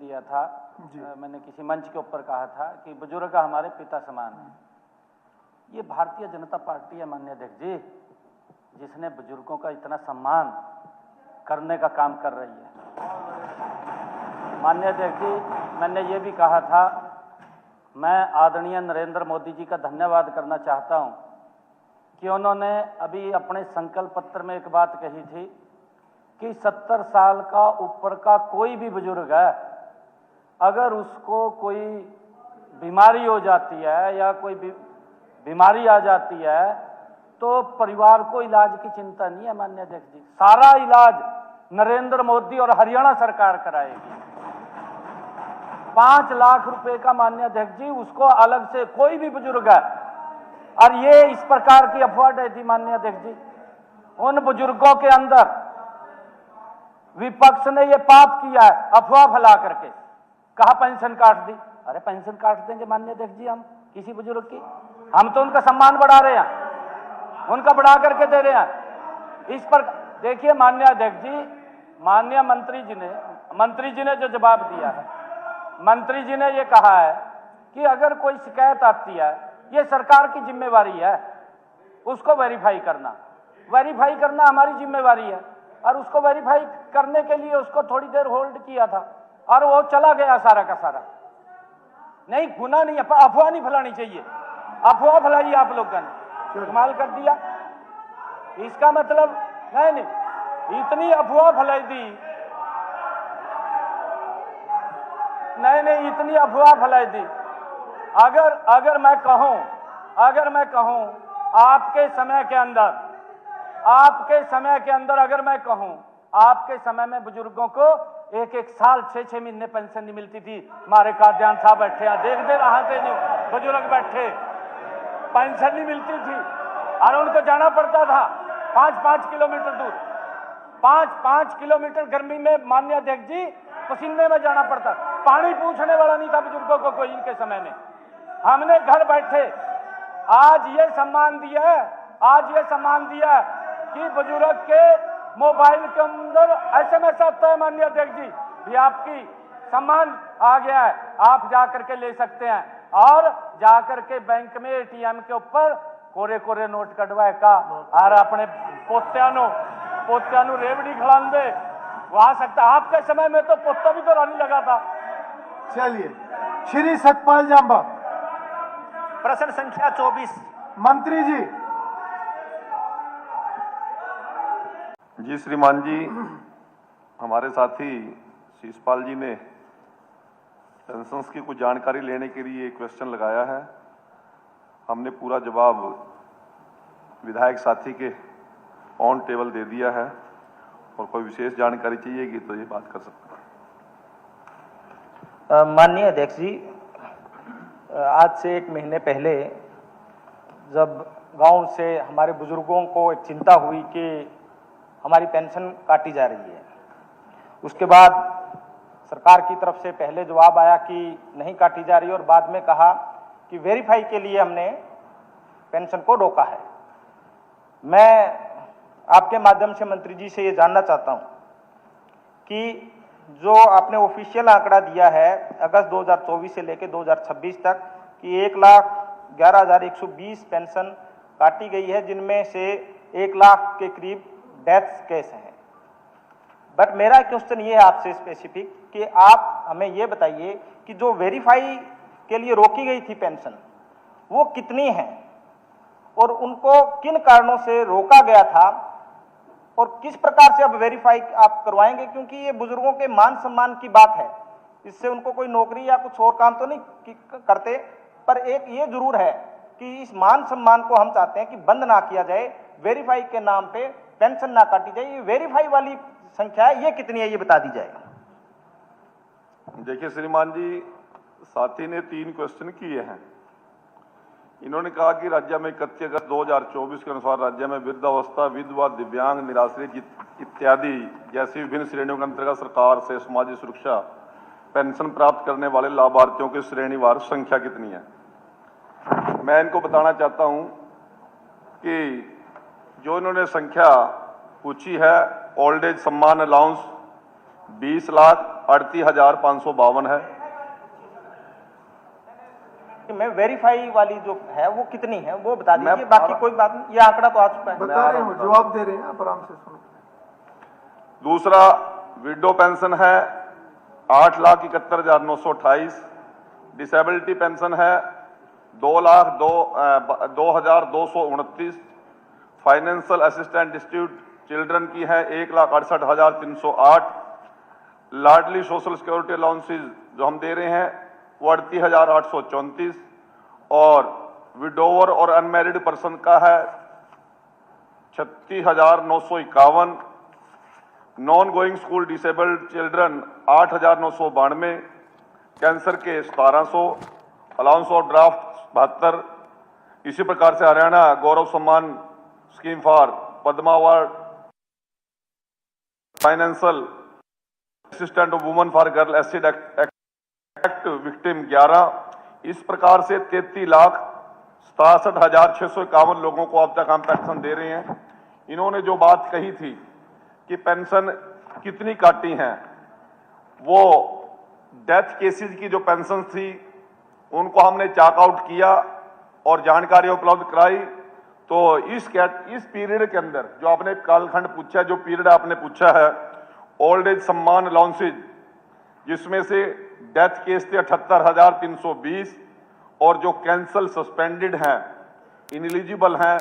दिया था, मैंने किसी मंच के ऊपर कहा था कि बुजुर्ग हमारे पिता समान हैं। ये भारतीय जनता पार्टी है माननीय अध्यक्ष जी, जिसने बुजुर्गों का इतना सम्मान करने का काम कर रही है। माननीय अध्यक्ष जी, मैंने ये भी कहा था, मैं आदरणीय नरेंद्र मोदी जी का धन्यवाद करना चाहता हूं कि उन्होंने अभी अपने संकल्प पत्र में एक बात कही थी कि 70 साल का ऊपर का कोई भी बुजुर्ग है, अगर उसको कोई बीमारी हो जाती है या कोई बीमारी आ जाती है तो परिवार को इलाज की चिंता नहीं है माननीय अध्यक्ष जी, सारा इलाज नरेंद्र मोदी और हरियाणा सरकार कराएगी। 5 लाख रुपए का माननीय अध्यक्ष जी उसको अलग से कोई भी बुजुर्ग है, और ये इस प्रकार की अफवाह है थी माननीय अध्यक्ष जी। उन बुजुर्गों के अंदर विपक्ष ने ये पाप किया है, अफवाह फैला करके कहा पेंशन काट दी। अरे पेंशन काट देंगे माननीय अध्यक्ष जी हम किसी बुजुर्ग की? हम तो उनका सम्मान बढ़ा रहे हैं, उनका बढ़ा करके दे रहे हैं। इस पर देखिए माननीय अध्यक्ष जी, माननीय मंत्री जी ने जो जवाब दिया है, मंत्री जी ने ये कहा है कि अगर कोई शिकायत आती है, ये सरकार की जिम्मेवारी है उसको वेरीफाई करना हमारी जिम्मेवारी है, और उसको वेरीफाई करने के लिए उसको थोड़ी देर होल्ड किया था और वो चला गया सारा का सारा। नहीं, गुना नहीं है, अफवाह नहीं फैलानी चाहिए। अफवाह फैलाई आप लोगों ने, कमाल कर दिया। इसका मतलब नहीं, इतनी अफवाह फैलाई दी, नहीं, इतनी अफवाह फैलाई दी। अगर मैं कहूं आपके समय के अंदर अगर मैं कहूं, आपके समय में बुजुर्गों को एक साल 6 महीने पेंशन नहीं मिलती थी। हमारे काद्यान साहब बैठे हैं, देख दे रहा थे, नहीं बुजुर्ग बैठे, पेंशन नहीं मिलती थी और उनको जाना पड़ता था 5-5 किलोमीटर दूर, 5-5 किलोमीटर गर्मी में माननीय अध्यक्ष जी पसीने में जाना पड़ता। पानी पूछने वाला नहीं था बुजुर्गों को कोई इनके समय में। हमने घर बैठे आज ये सम्मान दिया है कि बुजुर्ग के मोबाइल के अंदर SMS आता है माननीय अध्यक्ष जी, भी आपकी सम्मान आ गया है, आप जाकर के ले सकते हैं, और जाकर के बैंक में ATM के ऊपर कोरे नोट कटवाए का और अपने पोत्यानु रेवड़ी खिलान दे, वहां सकता। आपके समय में तो पोता भी तो रानी लगा था। चलिए, श्री सतपाल जांबा, प्रश्न संख्या 24। मंत्री जी। जी श्रीमान जी, हमारे साथी शीशपाल जी ने पेंशन्स की कुछ जानकारी लेने के लिए एक क्वेश्चन लगाया है। हमने पूरा जवाब विधायक साथी के ऑन टेबल दे दिया है, और कोई विशेष जानकारी चाहिएगी तो ये बात कर सकते हैं। माननीय अध्यक्ष जी, आज से 1 महीने पहले जब गांव से हमारे बुजुर्गों को एक चिंता हुई कि हमारी पेंशन काटी जा रही है, उसके बाद सरकार की तरफ से पहले जवाब आया कि नहीं काटी जा रही, और बाद में कहा कि वेरीफाई के लिए हमने पेंशन को रोका है। मैं आपके माध्यम से मंत्री जी से ये जानना चाहता हूं कि जो आपने ऑफिशियल आंकड़ा दिया है अगस्त 2024 से लेकर 2026 तक कि 1,11,120 पेंशन काटी गई है, जिनमें से 1 लाख के करीब डेथ केस हैं। बट मेरा क्वेश्चन ये है आपसे स्पेसिफिक कि आप हमें ये बताइए कि जो वेरीफाई के लिए रोकी गई थी पेंशन, वो कितनी है और उनको किन कारणों से रोका गया था, और किस प्रकार से अब वेरीफाई आप करवाएंगे, क्योंकि ये बुजुर्गों के मान सम्मान की बात है। इससे उनको कोई नौकरी या कुछ और काम तो नहीं करते, पर एक ये जरूर है कि इस मान सम्मान को हम चाहते हैं कि बंद ना किया जाए, वेरीफाई के नाम पे पेंशन ना काटी जाए। ये वेरीफाई वाली संख्या है, ये कितनी है ये बता दी जाए। देखिए श्रीमान जी, साथी ने 3 क्वेश्चन किए हैं। इन्होंने कहा कि राज्य में 31 अगस्त 2024 के अनुसार राज्य में वृद्धावस्था, विधवा, दिव्यांग, निराश्रित इत्यादि जैसी विभिन्न श्रेणियों के अंतर्गत सरकार से सामाजिक सुरक्षा पेंशन प्राप्त करने वाले लाभार्थियों की श्रेणीवार संख्या कितनी है। मैं इनको बताना चाहता हूं कि जो इन्होंने संख्या पूछी है, ओल्ड एज सम्मान अलाउंस 20 लाख 38,552 है। मैं वेरीफाई वाली जो है वो कितनी है वो बता दीजिए, मैं- बाकी कोई बात नहीं, ये आंकड़ा तो आ चुका है। बता रहे हो, जवाब दे रहे हैं, आप आराम से सुनो। दूसरा विडो पेंशन है 8,71,928, डिसेबिलिटी पेंशन है 2,02,229, फाइनेंशियल असिस्टेंट डिस्ट्रीब्यूट चिल्ड्रन की है 1,68,308, लाडली सोशल सिक्योरिटी अलाउंसेज जो हम दे रहे हैं वो 38,834 और विडोवर और अनमैरिड पर्सन का है 36,951, non going school disabled children 8,992, cancer के 1700, अलाउंस ऑफ ड्राफ्ट 72। इसी प्रकार से हरियाणा गौरव सम्मान scheme for Padma award, financial assistant of woman for girl acid act victim 11। इस प्रकार से 33,67,651 लोगों को अब तक हम पेंशन दे रहे हैं। इन्होंने जो बात कही थी कि पेंशन कितनी काटी हैं, वो डेथ केसेस की जो पेंशन थी उनको हमने चेक आउट किया और जानकारी उपलब्ध कराई। तो इस पीरियड के अंदर जो आपने कालखंड पूछा, जो पीरियड आपने पूछा है, ओल्ड एज सम्मान अलाउंसेज, जिसमें से डेथ केस थे 78,320 और जो कैंसल सस्पेंडेड हैं, इनएलिजिबल हैं,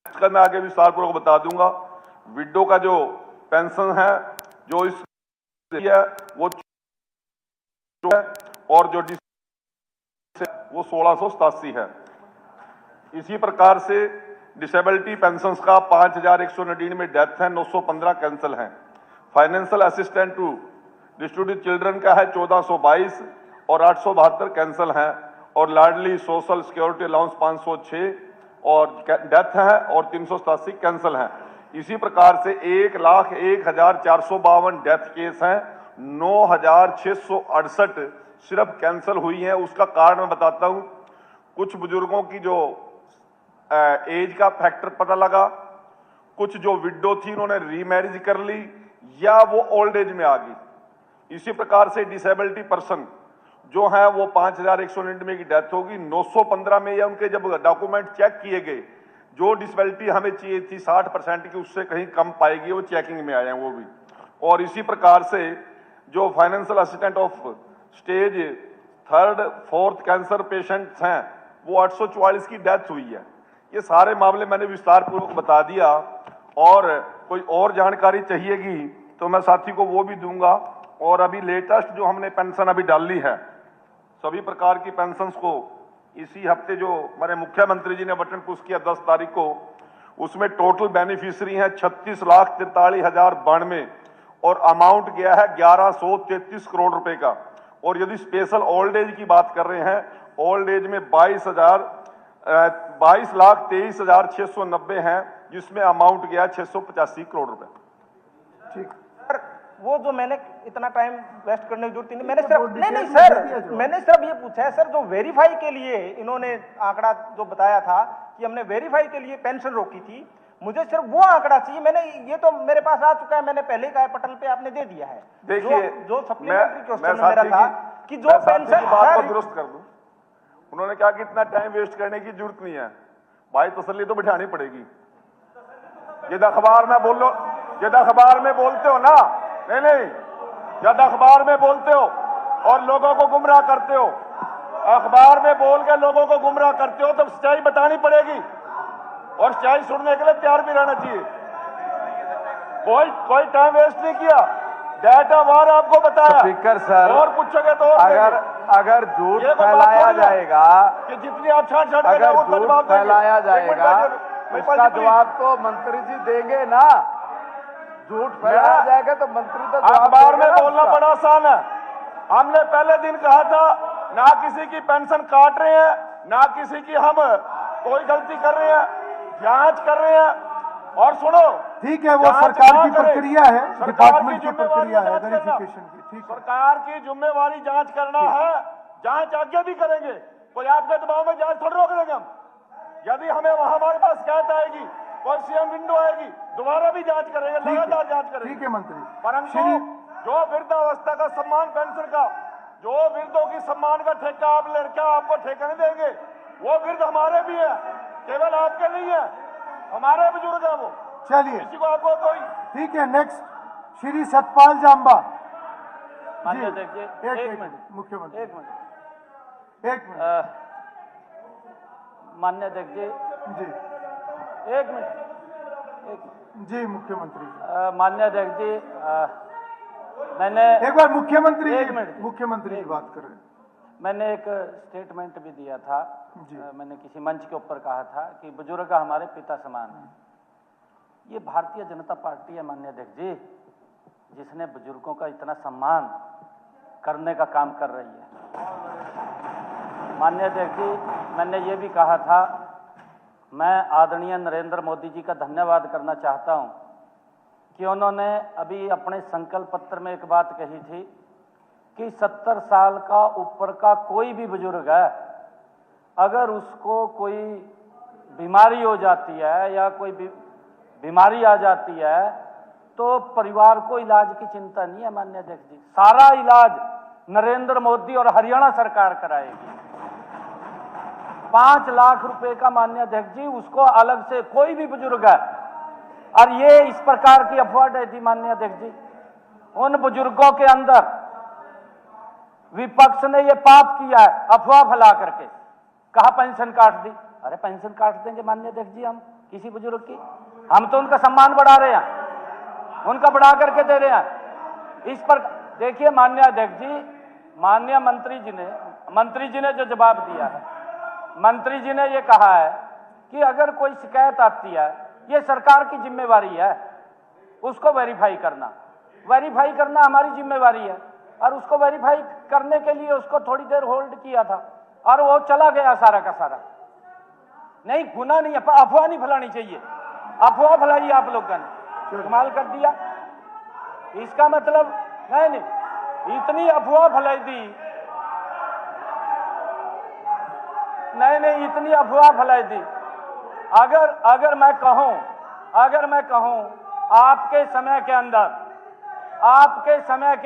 इसका मैं आगे विस्तारपूर्वक बता दूंगा। विडो का जो पेंशन है जो इस है वो और जो वो 1687 है। इसी प्रकार से डिसेबिलिटी पेंशन्स का 5,199 डेथ है, 915 कैंसल हैं। Financial assistant to distributed children का है 1422 और 872 कैंसल हैं और लाडली सोशल सिक्योरिटी अलाउंस 506 और डेथ है और 387 कैंसल हैं। इसी प्रकार से 1,01,452 डेथ केस हैं, 9,668 सिर्फ कैंसल हुई हैं। उसका कारण मैं बताता हूं। कुछ बुजुर्गों की जो एज का फैक्टर पता लगा, कुछ जो विडो थी उन्होंने रीमैरिज कर ली या वो ओल्ड एज में आ गई। इसी प्रकार से डिसेबिलिटी पर्सन जो है वो 5,199 की डेथ होगी, 915 में या उनके जब डॉक्यूमेंट चेक किए गए, जो डिसेबिलिटी हमें चाहिए थी 60% की उससे कहीं कम पाएगी, वो चेकिंग में आए हैं वो भी। और इसी प्रकार से जो financial assistant of stage 3rd 4th cancer patients हैं वो 844 की डेथ हुई है। ये सारे मामले मैंने विस्तार पूर्वक बता दिया और कोई और जानकारी चाहिएगी तो मैं साथी को वो भी दूंगा। और अभी लेटेस्ट जो हमने पेंशन अभी डाली है, सभी प्रकार की पेंशन्स को इसी हफ्ते जो हमारे मुख्यमंत्री जी ने बटन पुश किया 10 तारीख को, उसमें टोटल बेनिफिशियरी हैं 36,43,092 और अमाउंट गया है 1,133 करोड़ रुपए का। और यदि स्पेशल ओल्ड एज की बात कर रहे हैं, ओल्ड एज में 22,23,690 हैं, जिसमें अमाउंट गया 685 करोड़ रुपए। ठीक, सर वो जो मैंने इतना टाइम वेस्ट करने की जरूरत नहीं, मैंने सिर्फ वो नहीं डिटेल में सर, दे दिया जो। मैंने सिर्फ ये पूछा है सर, जो वेरीफाई के लिए इन्होंने आंकड़ा जो बताया था कि हमने वेरीफाई के लिए पेंशन रोकी थी, मुझे सिर्फ वो आंकड़ा चाहिए। मैंने ये तो मेरे पास आ चुका है, मैंने पहले कहा पटल पे आपने दे दिया है। देखिए, जो सप्लीमेंट्री क्वेश्चन मैं मेरा था कि जो पेंशन बात को दुरुस्त कर दूं। उन्होंने कहा कि इतना टाइम वेस्ट करने की जरूरत नहीं है। भाई तसल्ली तो बिठानी पड़ेगी। जब अखबार में बोल लो, जब अखबार में बोलते हो ना, नहीं, जब अखबार में बोलते हो और लोगों को गुमराह करते हो, अखबार में बोल के लोगों को गुमराह करते हो, तो सच्चाई बतानी पड़ेगी और सच्चाई सुनने के लिए तैयार भी रहना चाहिए। कोई टाइम वेस्ट नहीं किया, डेटा वार आपको बताया। स्पीकर सर, और पूछोगे तो और अगर झूठ ये कोई बात फैलाया थोड़ी है जाएगा, कि जितनी आप छाट छाट अगर झूठ फैलाया जाएगा उसका जवाब तो मंत्री जी देंगे ना। झूठ फैलाया जाएगा तो मंत्री तो जवाब अखबार में देंगे ना बोलना उसका। बड़ा आसान है। हमने पहले दिन कहा था ना किसी की पेंशन काट रहे हैं, ना किसी की हम कोई गलती कर रहे हैं, जांच कर रहे हैं। और सुनो, ठीक है, वो जांच सरकार ना की करें। प्रक्रिया है, सरकार डिपार्टमेंट की जिम्मेवारी प्रक्रिया है जांच करना। वेरिफिकेशन की। ठीक है, सरकार की जिम्मेवारी जांच करना है, जांच आगे भी करेंगे। कोई आपके दबाव में जांच थोड़ी रोक देंगे हम। यदि हमें वहां हमारे पास शिकायत आएगी कोई सीएम विंडो आएगी, दोबारा भी जांच करेंगे, लगातार जांच करेंगे। ठीक है मंत्री। परंतु श्री जो वृद्धावस्था का सम्मान पेंशन का, जो वृद्धों की सम्मान का ठेका आप लड़का आपको ठेका नहीं देंगे, वो वृद्ध हमारे भी है, केवल आपके नहीं है, हमारे बुजुर्ग है वो। चलिए किसी को आपको कोई ठीक है। नेक्स्ट श्री सतपाल जांबा मान्य जी, देखिए एक मिनट मुख्यमंत्री, एक मिनट एक मिनट मान्य देखिए जी एक मिनट जी मुख्यमंत्री मान्य अध्यक्ष जी मैंने एक बार मुख्यमंत्री एक मिनट। मुख्यमंत्री जी बात कर रहे हैं। मैंने एक स्टेटमेंट भी दिया था। जी। मैंने किसी मंच के ऊपर कहा था कि बुजुर्ग हमारे पिता समान हैं। ये भारतीय जनता पार्टी है मान्य अध्यक्ष जी, जिसने बुजुर्गों का इतना सम्मान करने का काम कर रही है। मान्य अध्यक्ष जी, मैंने ये भी कहा था, मैं आदरणीय नरेंद्र मोदी जी का धन्यवाद करना चाहता हूं कि उन्होंने अभी अपने संकल्प पत्र में एक बात कही थी कि 70 साल का ऊपर का कोई भी बुजुर्ग है, अगर उसको कोई बीमारी हो जाती है या कोई बीमारी आ जाती है तो परिवार को इलाज की चिंता नहीं है माननीय अध्यक्ष जी, सारा इलाज नरेंद्र मोदी और हरियाणा सरकार कराएगी। 5 लाख रुपए का माननीय अध्यक्ष जी उसको अलग से कोई भी बुजुर्ग है, और ये इस प्रकार की अफवाह है थी माननीय अध्यक्ष जी, उन बुजुर्गों के अंदर विपक्ष ने ये पाप किया है अफवाह फैला करके, कहा पेंशन काट दी। अरे पेंशन काट देंगे माननीय अध्यक्ष जी हम किसी बुजुर्ग की? हम तो उनका सम्मान बढ़ा रहे हैं, उनका बढ़ा करके दे रहे हैं। इस पर देखिए माननीय अध्यक्ष जी, माननीय मंत्री जी ने जो जवाब दिया है, मंत्री जी ने ये कहा है कि अगर कोई शिकायत आती है, ये सरकार की जिम्मेवारी है उसको वेरीफाई करना हमारी जिम्मेवारी है, और उसको वेरीफाई करने के लिए उसको थोड़ी देर होल्ड किया था और वो चला गया सारा का सारा। नहीं, गुना नहीं है, अफवाह नहीं फैलानी चाहिए, अफवाह फैलाई आप लोगों ने, कमाल कर दिया। इसका मतलब नहीं, इतनी अफवाह फैलाई दी, नहीं इतनी अफवाह फैलाई दी। अगर मैं कहूं आपके समय के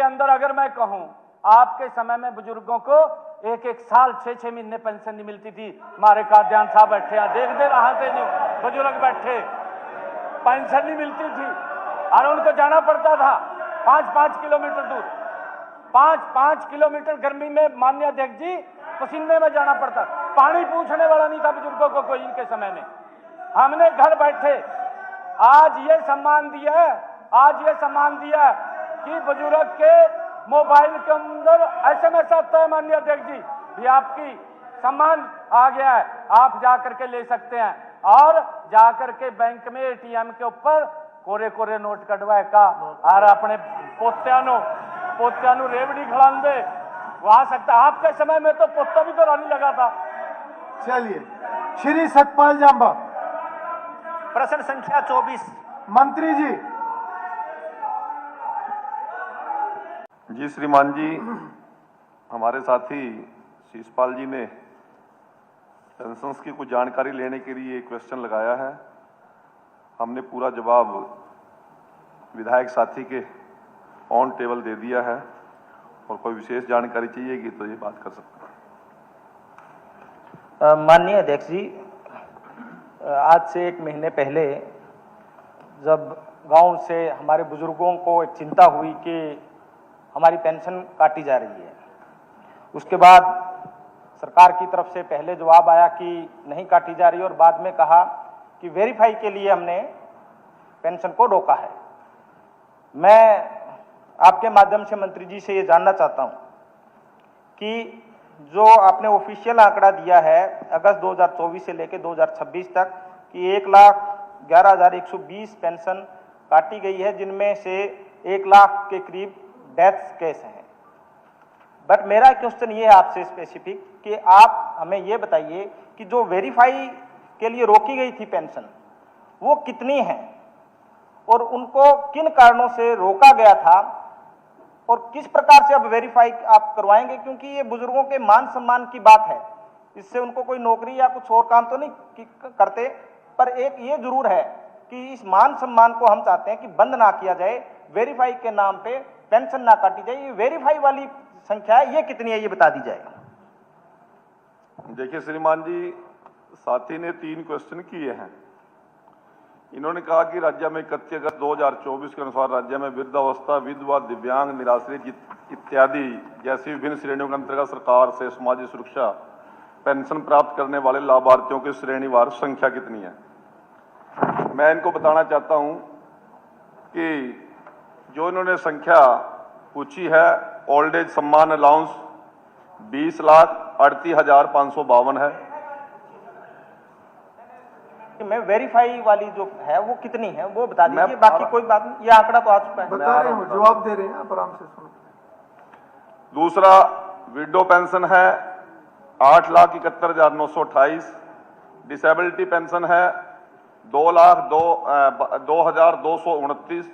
अंदर अगर मैं कहूं आपके समय में बुजुर्गों को एक साल 6 महीने पेंशन नहीं मिलती थी। हमारे काद्यान साहब बैठे हैं, देख दे रहा थे जो बुजुर्ग बैठे, पेंशन नहीं मिलती थी और उनको जाना पड़ता था 5 किलोमीटर दूर, 5 किलोमीटर गर्मी में माननीय अध्यक्ष जी पसीने में जाना पड़ता, पानी पूछने वाला नहीं था बुजुर्गों को कोई इनके समय में। हमने घर बैठे आज ये सम्मान दिया है कि बुजुर्ग के मोबाइल के अंदर SMS आता है माननीय अध्यक्ष जी, भी आपकी सम्मान आ गया है, आप जा करके ले सकते हैं, और जा करके बैंक में ATM के ऊपर कोरे नोट कटवाए का और अपने पोत्यानु रेवड़ी खिलान दे, वहां सकता। आपके समय में तो पोता भी तो रानी लगा था। चलिए श्री सतपाल जांबा प्रश्न संख्या 24। मंत्री जी जी श्रीमान जी, हमारे साथी शीशपाल जी ने पेंशन्स की कुछ जानकारी लेने के लिए क्वेश्चन लगाया है। हमने पूरा जवाब विधायक साथी के ऑन टेबल दे दिया है, और कोई विशेष जानकारी चाहिएगी तो ये बात कर सकते हैं। माननीय अध्यक्ष जी, आज से 1 महीने पहले जब गांव से हमारे बुजुर्गों को एक चिंता हुई कि हमारी पेंशन काटी जा रही है, उसके बाद सरकार की तरफ से पहले जवाब आया कि नहीं काटी जा रही, और बाद में कहा कि वेरीफाई के लिए हमने पेंशन को रोका है। मैं आपके माध्यम से मंत्री जी से ये जानना चाहता हूं कि जो आपने ऑफिशियल आंकड़ा दिया है अगस्त 2024 से लेकर 2026 तक कि 1,11,120 पेंशन काटी गई है, जिनमें से 1 लाख के करीब डेथ केस हैं। बट मेरा क्वेश्चन ये है आपसे स्पेसिफिक कि आप हमें ये बताइए कि जो वेरीफाई के लिए रोकी गई थी पेंशन वो कितनी है, और उनको किन कारणों से रोका गया था, और किस प्रकार से अब वेरीफाई आप करवाएंगे, क्योंकि ये बुजुर्गों के मान सम्मान की बात है, इससे उनको कोई नौकरी या कुछ और काम तो नहीं करते, पर एक ये जरूर है कि इस मान सम्मान को हम चाहते हैं कि बंद ना किया जाए, वेरीफाई के नाम पे पेंशन ना काटी जाए। ये वेरीफाई वाली संख्या है, ये कितनी है ये बता दी जाए। देखिए श्रीमान जी, साथी ने 3 क्वेश्चन किए हैं। इन्होंने कहा कि राज्य में 31 अगस्त 2024 के अनुसार राज्य में वृद्धावस्था, विधवा, दिव्यांग, निराश्रित इत्यादि जैसी विभिन्न श्रेणियों के अंतर्गत सरकार से सामाजिक सुरक्षा पेंशन प्राप्त करने वाले लाभार्थियों की श्रेणीवार संख्या कितनी है। मैं इनको बताना चाहता हूं कि जो इन्होंने संख्या पूछी है, ओल्ड एज सम्मान अलाउंस 20,38,552 है। मैं वेरीफाई वाली जो है वो कितनी है वो बता दीजिए, मैं- बाकी कोई बात नहीं, ये आंकड़ा तो आ चुका है। बता रहे हो, जवाब दे रहे हैं आप, आराम से सुनो। दूसरा विडो पेंशन है 8,71,928। डिसेबिलिटी पेंशन है 2,02,229।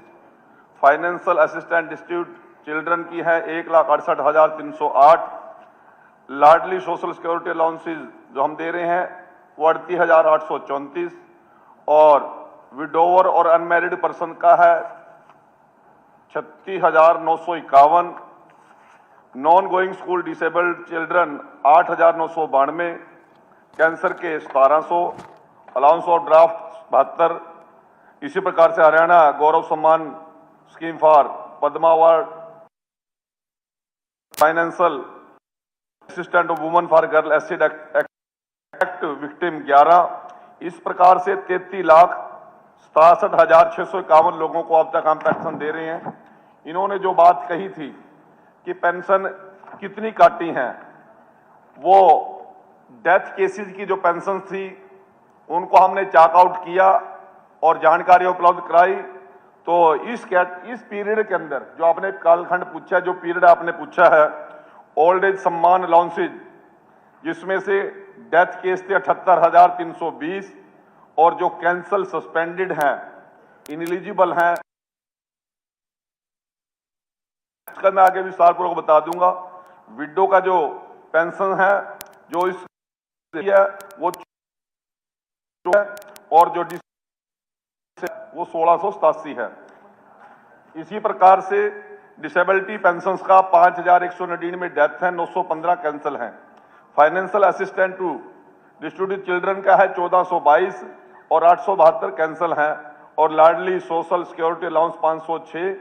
फाइनेंशियल असिस्टेंट डिस्ट्रीब्यूट चिल्ड्रन की है 1,68,308। लाडली सोशल सिक्योरिटी अलाउंसेज जो हम दे रहे हैं वो 38,834 और विडोवर और अनमैरिड पर्सन का है 36,951। Non going school disabled children 8,992। Cancer के 1700। Allowance of draft 72। इसी प्रकार से हरियाणा गौरव सम्मान scheme for Padma award, financial assistant of woman for girl acid act victim 11। इस प्रकार से 33,67,651 लोगों को अब तक हम पेंशन दे रहे हैं। इन्होंने जो बात कही थी कि पेंशन कितनी काटी हैं, वो डेथ केसेस की जो पेंशन थी उनको हमने चेक आउट किया और जानकारी उपलब्ध कराई। तो इस पीरियड के अंदर जो आपने कालखंड पूछा, जो पीरियड आपने पूछा है, ओल्ड एज सम्मान अलाउंसेज जिसमें से डेथ केस थे 78,320 और जो कैंसल सस्पेंडेड हैं, इनएलिजिबल हैं, इसका मैं आगे विस्तारपूर्वक बता दूंगा। विडो का जो पेंशन है जो इस है वो है और जो वो 1687 है। इसी प्रकार से डिसेबिलिटी पेंशन्स का 5,199 में डेथ है, 915 कैंसल हैं। Financial assistant to distributed children का है 1422 और 872 कैंसल हैं और लाडली सोशल सिक्योरिटी अलाउंस 506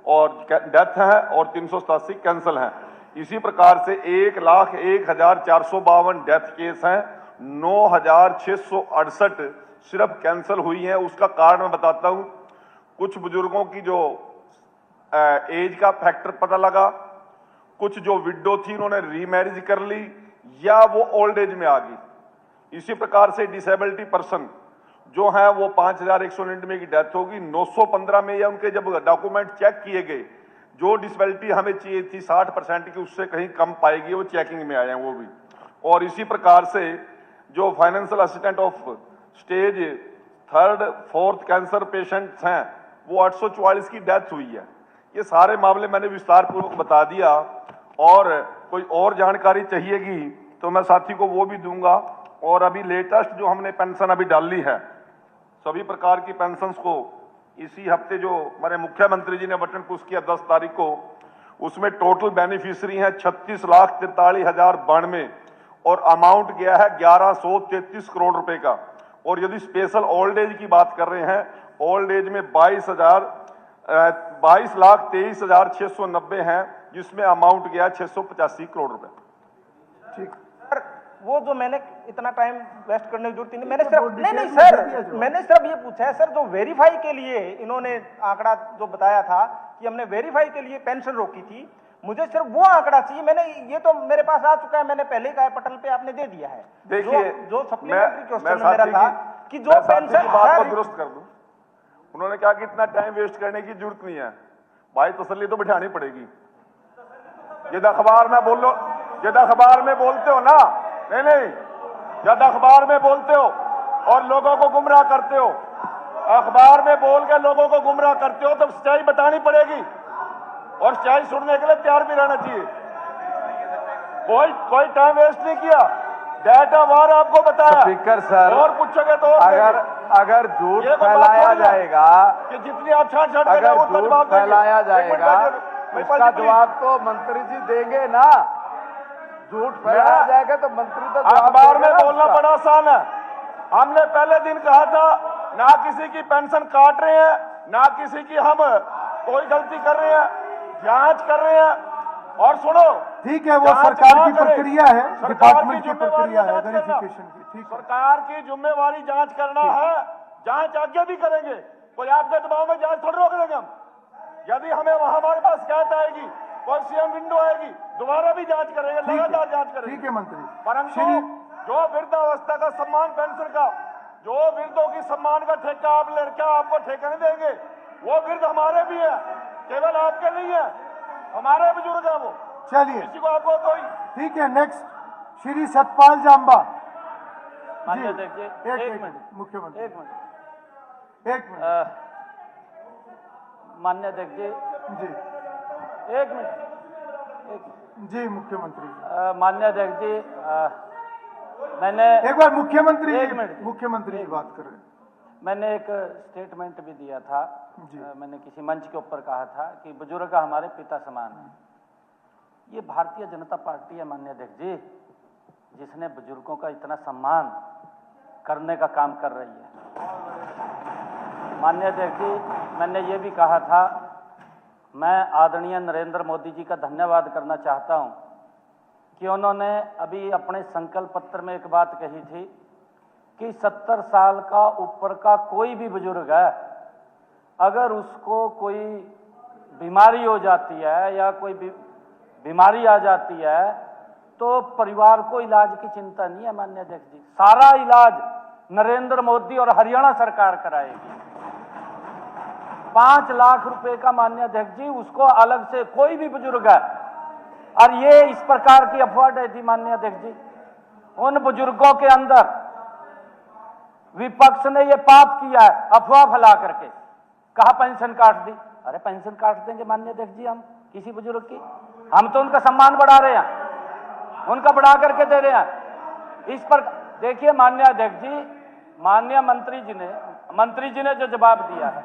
और डेथ है और 387 कैंसल हैं। इसी प्रकार से 1,01,452 डेथ केस हैं, 9,668 सिर्फ कैंसल हुई हैं। उसका कारण मैं बताता हूं। कुछ बुजुर्गों की जो एज का फैक्टर पता लगा, कुछ जो विडो थी उन्होंने रीमैरिज कर ली या वो ओल्ड एज में आ गई। इसी प्रकार से डिसेबिलिटी पर्सन जो है वो 5,199 की डेथ होगी, 915 में या उनके जब डॉक्यूमेंट चेक किए गए, जो डिसेबिलिटी हमें चाहिए थी 60% की उससे कहीं कम पाएगी, वो चेकिंग में आए हैं वो भी। और इसी प्रकार से जो financial assistant of stage 3rd 4th cancer patients हैं वो 844 की डेथ हुई है। ये सारे मामले मैंने विस्तार पूर्वक बता दिया और कोई और जानकारी चाहिएगी तो मैं साथी को वो भी दूंगा। और अभी लेटेस्ट जो हमने पेंशन अभी डाली है, सभी प्रकार की पेंशन्स को इसी हफ्ते जो हमारे मुख्यमंत्री जी ने बटन पुश किया 10 तारीख को, उसमें टोटल बेनिफिशियरी हैं 36,43,092 और अमाउंट गया है 1,133 करोड़ रुपए का। और यदि स्पेशल ओल्ड एज की बात कर रहे हैं, ओल्ड एज में 22,23,690 हैं जिसमें अमाउंट गया 685 करोड़ रुपए। ठीक, सर वो जो मैंने इतना टाइम वेस्ट करने की जरूरत नहीं, मैंने तो सिर्फ वो नहीं डिटेल नहीं में दे दिया सर जो। मैंने सिर्फ ये पूछा है सर, जो वेरीफाई के लिए इन्होंने आंकड़ा जो बताया था कि हमने वेरीफाई के लिए पेंशन रोकी थी, मुझे सिर्फ वो आंकड़ा चाहिए। मैंने ये तो मेरे पास आ चुका है, मैंने पहले कहा है, पटल पे आपने दे दिया है। देखिए, जो सप्लीमेंट्री क्वेश्चन मैं मेरा था कि जो पेंशन बात को दुरुस्त कर दूं। उन्होंने कहा कि इतना टाइम वेस्ट करने की जरूरत नहीं है भाई, तसल्ली तो बिठानी पड़ेगी। जब अखबार में बोल लो, जब अखबार में बोलते हो ना, नहीं, जब अखबार में बोलते हो और लोगों को गुमराह करते हो, अखबार में बोल के लोगों को गुमराह करते हो तो सच्चाई बतानी पड़ेगी और सच्चाई सुनने के लिए तैयार भी रहना चाहिए। कोई टाइम वेस्ट नहीं किया, डाटा वार आपको बताया। स्पीकर सर, और पूछोगे तो और अगर देंगे। अगर झूठ ये कोई बात फैलाया थोड़ी है जाएगा, कि जितनी आप छाट छाट कर रहे अगर हो उसका झूठ जवाब देंगे। फैलाया एक मिनट जाएगा बैठिए, उसका महिपाल जी, जवाब तो मंत्री जी देंगे ना। झूठ फैलाया जाएगा तो मंत्री तो जवाब अखबार देंगे में ना बोलना उसका। बड़ा आसान है। हमने पहले दिन कहा था ना किसी की पेंशन काट रहे हैं, ना किसी की हम कोई गलती कर रहे हैं, जांच कर रहे हैं। और सुनो, ठीक है, वो जांच सरकार ना की करें। प्रक्रिया है, सरकार डिपार्टमेंट की जिम्मेवारी प्रक्रिया है जांच करना। वेरिफिकेशन की। ठीक है, सरकार की जिम्मेवारी जांच करना है, जांच आगे भी करेंगे। कोई आपके दबाव में जांच थोड़ी रोक देंगे हम। यदि हमें वहां हमारे पास शिकायत आएगी, कोई सीएम विंडो आएगी, दोबारा भी जांच करेंगे, लगातार जांच करेंगे। ठीक है मंत्री। परंतु श्री जो वृद्धावस्था का सम्मान पेंशन का, जो वृद्धों की सम्मान का ठेका आप लड़का आपको ठेका नहीं देंगे, वो वृद्ध हमारे भी है, केवल आपके नहीं है, हमारे बुजुर्ग है वो। चलिए, किसी को आपको कोई ठीक है। नेक्स्ट श्री सतपाल जांबा मान्य जी। देखिए, एक मिनट मुख्यमंत्री, एक मिनट। एक मिनट मान्य देखिए, जी। एक मिनट। जी मुख्यमंत्री मान्य अध्यक्ष जी, मैंने एक बार मुख्यमंत्री एक जी, मिनट। मुख्यमंत्री जी बात कर रहे हैं। मैंने एक स्टेटमेंट भी दिया था। जी। मैंने किसी मंच के ऊपर कहा था कि बुजुर्ग हमारे पिता समान हैं। ये भारतीय जनता पार्टी है माननीय अध्यक्ष जी, जिसने बुजुर्गों का इतना सम्मान करने का काम कर रही है। माननीय अध्यक्ष जी, मैंने ये भी कहा था, मैं आदरणीय नरेंद्र मोदी जी का धन्यवाद करना चाहता हूं कि उन्होंने अभी अपने संकल्प पत्र में एक बात कही थी कि 70 साल का ऊपर का कोई भी बुजुर्ग है, अगर उसको कोई बीमारी हो जाती है या कोई बीमारी आ जाती है तो परिवार को इलाज की चिंता नहीं है माननीय अध्यक्ष जी, सारा इलाज नरेंद्र मोदी और हरियाणा सरकार कराएगी। 5 लाख रुपए का माननीय अध्यक्ष जी, उसको अलग से कोई भी बुजुर्ग है। और ये इस प्रकार की अफवाह दी थी माननीय अध्यक्ष जी, उन बुजुर्गों के अंदर विपक्ष ने ये पाप किया है, अफवाह फैला करके कहा पेंशन काट दी। अरे पेंशन काट देंगे माननीय अध्यक्ष जी हम किसी बुजुर्ग की? हम तो उनका सम्मान बढ़ा रहे हैं, उनका बढ़ा करके दे रहे हैं। इस पर देखिए माननीय अध्यक्ष जी, माननीय मंत्री जी ने जो जवाब दिया है,